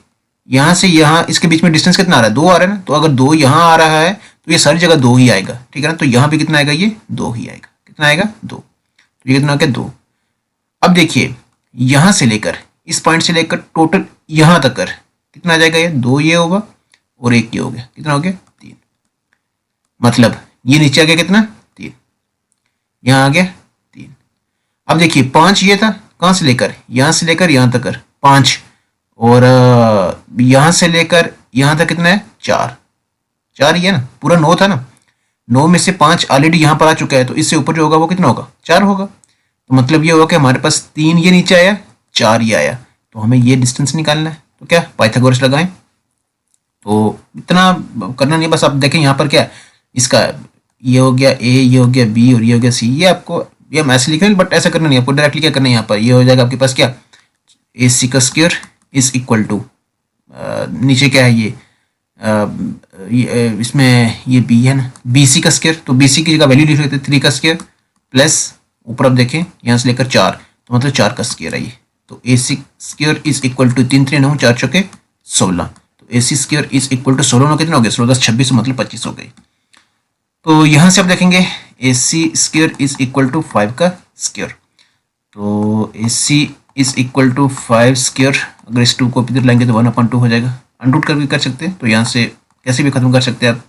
यहाँ से यहाँ इसके बीच में डिस्टेंस कितना आ रहा है, 2 आ रहा है ना। तो अगर 2 यहाँ आ रहा है तो ये सारी जगह 2 ही आएगा, ठीक है ना। तो यहाँ पे कितना आएगा, ये 2 ही आएगा, कितना आएगा, 2। तो ये कितना आ गया, 2। अब देखिए यहाँ से लेकर इस पॉइंट से लेकर टोटल यहाँ तक कर कितना आ जाएगा, ये 2 ये होगा और 1 ये हो गया, कितना हो गया, 3। मतलब ये नीचे आ गया कितना, 3, यहाँ आ गया 3। अब देखिए 5 ये था, कहाँ से लेकर यहाँ तक कर 5, और यहाँ से लेकर यहाँ तक कितना है, 4 ही है ना, पूरा 9 था ना। 9 में से 5 ऑलरेडी यहाँ पर आ चुका है, तो इससे ऊपर जो होगा वो कितना होगा, 4 होगा। तो मतलब ये होगा कि हमारे पास 3 ये नीचे आया, 4 ये आया, तो हमें ये डिस्टेंस निकालना है। तो क्या पाइथागोरस लगाएं, तो इतना करना नहीं, बस आप देखें यहाँ पर क्या इसका ये हो गया ए, ये हो गया बी और ये हो गया सी। ये आपको ये हम ऐसे लिख रहे हैं, बट ऐसा करना नहीं, आपको डायरेक्टली क्या करना है, यहाँ पर ये हो जाएगा आपके पास क्या, ए सी का स्क्वायर इज इक्वल टू नीचे क्या है ये इसमें ये बी है ना, बी सी का स्क्वायर, तो बी सी की जगह वैल्यू लिख लेते हैं 3 का स्क्वायर प्लस ऊपर आप देखें यहाँ से लेकर 4, तो मतलब 4 का स्क्वायर है ये। तो ए सी स्क्वायर इज इक्वल टू 3 3 9 4 चौके 16, तो ए सी स्क्वायर इज इक्वल टू 16 कितना हो गया, 16 10 26 मतलब 25 हो गई। तो यहाँ से आप देखेंगे ए सी स्क्वायर इज इक्वल टू 5 का स्क्वायर, तो ए सी इज इक्वल टू 5 स्क्वायर, अगर इस 2 को इधर लाएंगे तो 1/2 हो जाएगा। अनरूट करके कर सकते हैं, तो यहाँ से कैसे भी खत्म कर सकते हैं आप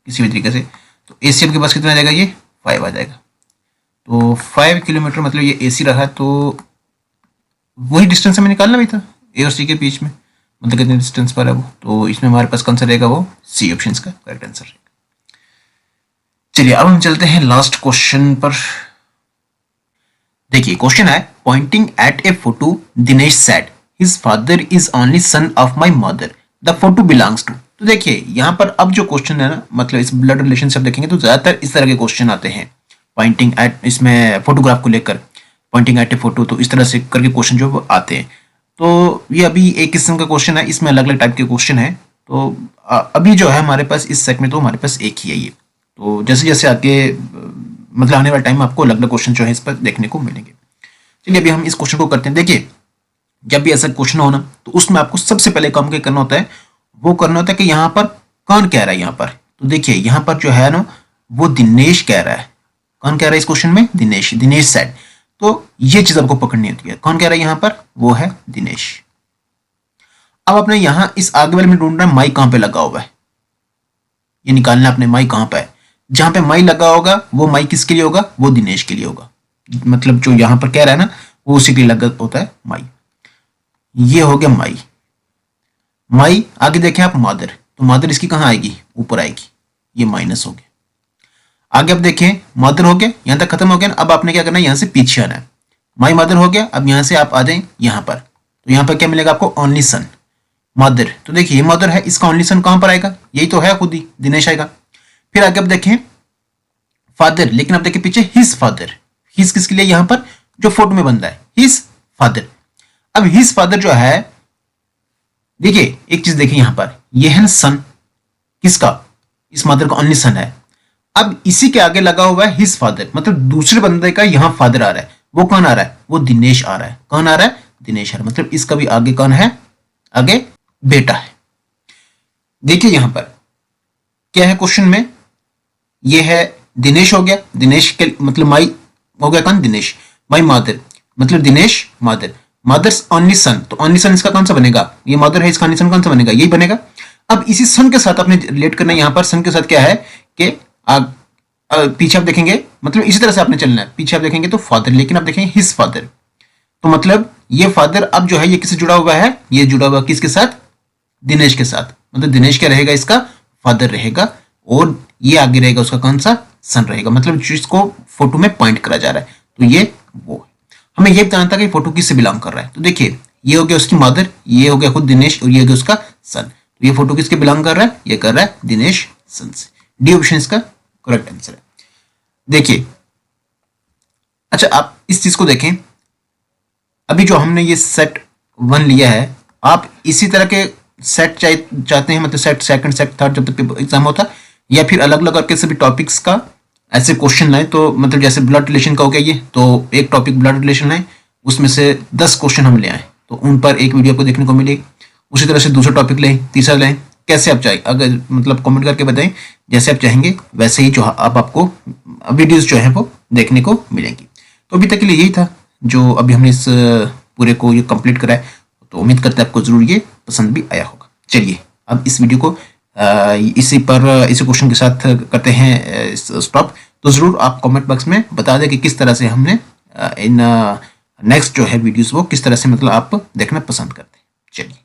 किसी भी तरीके से। तो ए सी आपके पास कितना आ जाएगा, ये 5 आ जाएगा। तो 5 किलोमीटर मतलब ये AC रहा, तो वही डिस्टेंस हमें निकालना भी था A और C के बीच में, मतलब कितने डिस्टेंस पर है वो। तो इसमें हमारे पास कौन सा रहेगा, वो C ऑप्शन का करेक्ट आंसर रहेगा। चलिए अब हम चलते हैं लास्ट क्वेश्चन पर। देखिए क्वेश्चन है, pointing at a photo Dinesh said his father is only son of my mother, the photo belongs to. तो देखिए यहाँ पर अब जो क्वेश्चन है ना, मतलब इस ब्लड रिलेशन से आप देखेंगे तो ज्यादातर इस तरह के क्वेश्चन आते हैं, पॉइंटिंग एट, इसमें फोटोग्राफ को लेकर पॉइंटिंग एट ए फोटो, तो इस तरह से करके क्वेश्चन जो आते हैं। तो ये अभी एक किस्म का क्वेश्चन है, इसमें अलग अलग टाइप के क्वेश्चन है। तो अभी जो है हमारे पास इस सेट में तो हमारे पास एक ही है ये। तो जैसे जैसे आगे मतलब आने वाले टाइम में आपको अलग अलग क्वेश्चन जो है इस पर देखने को मिलेंगे। चलिए अभी हम इस क्वेश्चन को करते हैं। देखिए जब भी ऐसा क्वेश्चन हो ना, तो उसमें आपको सबसे पहले काम क्या करना होता है, वो करना होता है कि यहाँ पर कौन कह रहा है यहाँ पर। तो देखिए यहाँ पर जो है ना, वो दिनेश कह रहा है। कौन कह रहा है इस क्वेश्चन में, दिनेश, दिनेश सेड। तो ये चीज आपको पकड़नी होती है, कौन कह रहा है यहाँ पर, वो है दिनेश। अब अपने यहाँ इस आगे वाले में ढूंढना है माई कहां पे लगा हुआ है, ये निकालना अपने माई कहां पे है। जहां पे माई लगा होगा वो माई किसके लिए होगा, वो दिनेश के लिए होगा। मतलब जो यहां पर कह रहा है ना, वो उसी के लिए लगा होता है माई। ये हो गया माई। माई आगे देखें आप मदर, तो मदर इसकी कहां आएगी, ऊपर आएगी, ये माइनस हो गया। आगे अब देखें मदर हो गया, यहां तक खत्म हो गया। अब आपने क्या करना है, यहां से पीछे आना है। माई मदर हो गया, अब यहां से आप आ जाए यहां पर, तो यहां पर क्या मिलेगा आपको, ओनली सन मदर। तो देखिए ये मदर है, इसका ओनली सन कहां पर आएगा, यही तो है खुद ही, दिनेश आएगा। फिर आगे अब देखें फादर, लेकिन अब देखिए पीछे हिज फादर, हिज किसके लिए, यहां पर जो फोटो में बन रहा है हिज फादर। अब हिज फादर जो है, देखिए एक चीज देखिए यहां पर, ये है ना सन, किसका, इस मदर का ओनली सन है। अब इसी के आगे लगा हुआ है हिज फादर, मतलब दूसरे बंदे का यहां फादर आ रहा है, वो कौन आ रहा है, वो दिनेश आ रहा है। कौन आ रहा है, दिनेश आ रहा है, मतलब इसका भी आगे कौन है, आगे बेटा है। देखिए यहां पर क्या है क्वेश्चन में, ये है दिनेश हो गया, दिनेश के मतलब माई हो गया कौन, दिनेश, माई मदर मतलब Dinesh mother, mother's only son, तो ओनली सन इसका कौन सा बनेगा, ये मदर है, इसका ओनली सन कौन सा बनेगा, यही बनेगा। अब इसी सन के साथ आपने रिलेट करना है, यहां पर सन के साथ क्या है कि पीछे आप देखेंगे, मतलब इसी तरह से आपने चलना है, पीछे आप देखेंगे तो फादर, लेकिन आप देखेंगे हिज फादर, तो मतलब ये फादर अब जो है ये किससे जुड़ा हुआ है, ये जुड़ा हुआ किसके साथ, दिनेश के साथ। मतलब दिनेश क्या रहेगा, इसका फादर रहेगा, और ये आगे रहेगा उसका कौन सा, सन रहेगा, मतलब जिसको फोटो में पॉइंट करा जा रहा है। तो ये वो है। हमें ये बताना था कि फोटो किससे बिलोंग कर रहा है। तो देखिए ये हो गया उसकी मदर, ये हो गया खुद दिनेश, और ये हो गया उसका सन। तो ये फोटो किसके बिलोंग कर रहा है, ये कर रहा है दिनेश सन से। डी ऑप्शन इसका करेक्ट आंसर है। देखिए अच्छा आप इस चीज को देखें, अभी जो हमने ये सेट 1 लिया है, आप इसी तरह के सेट चाहते हैं, मतलब सेट सेकंड, सेट थर्ड जब तक एग्जाम होता, या फिर अलग अलग करके सभी टॉपिक्स का ऐसे क्वेश्चन लाएं। तो मतलब जैसे ब्लड रिलेशन का हो गया ये, तो एक टॉपिक ब्लड रिलेशन लाएं, उसमें से 10 क्वेश्चन हम ले आए, तो उन पर एक वीडियो आपको देखने को मिलेगी। उसी तरह से दूसरा टॉपिक लें, तीसरा लें, कैसे आप चाहें, अगर मतलब कमेंट करके बताएं, जैसे आप चाहेंगे वैसे ही जो आपको वीडियोस जो है वो देखने को मिलेंगी। तो अभी तक के लिए यही था जो अभी हमने इस पूरे को ये कंप्लीट करा है, तो उम्मीद करते हैं आपको जरूर ये पसंद भी आया होगा। चलिए अब इस वीडियो को इसी क्वेश्चन के साथ करते हैं स्टॉप। तो जरूर आप कमेंट बॉक्स में बता दें कि किस तरह से हमने इन नेक्स्ट जो है वीडियोस वो किस तरह से मतलब आप देखना पसंद करते हैं। चलिए।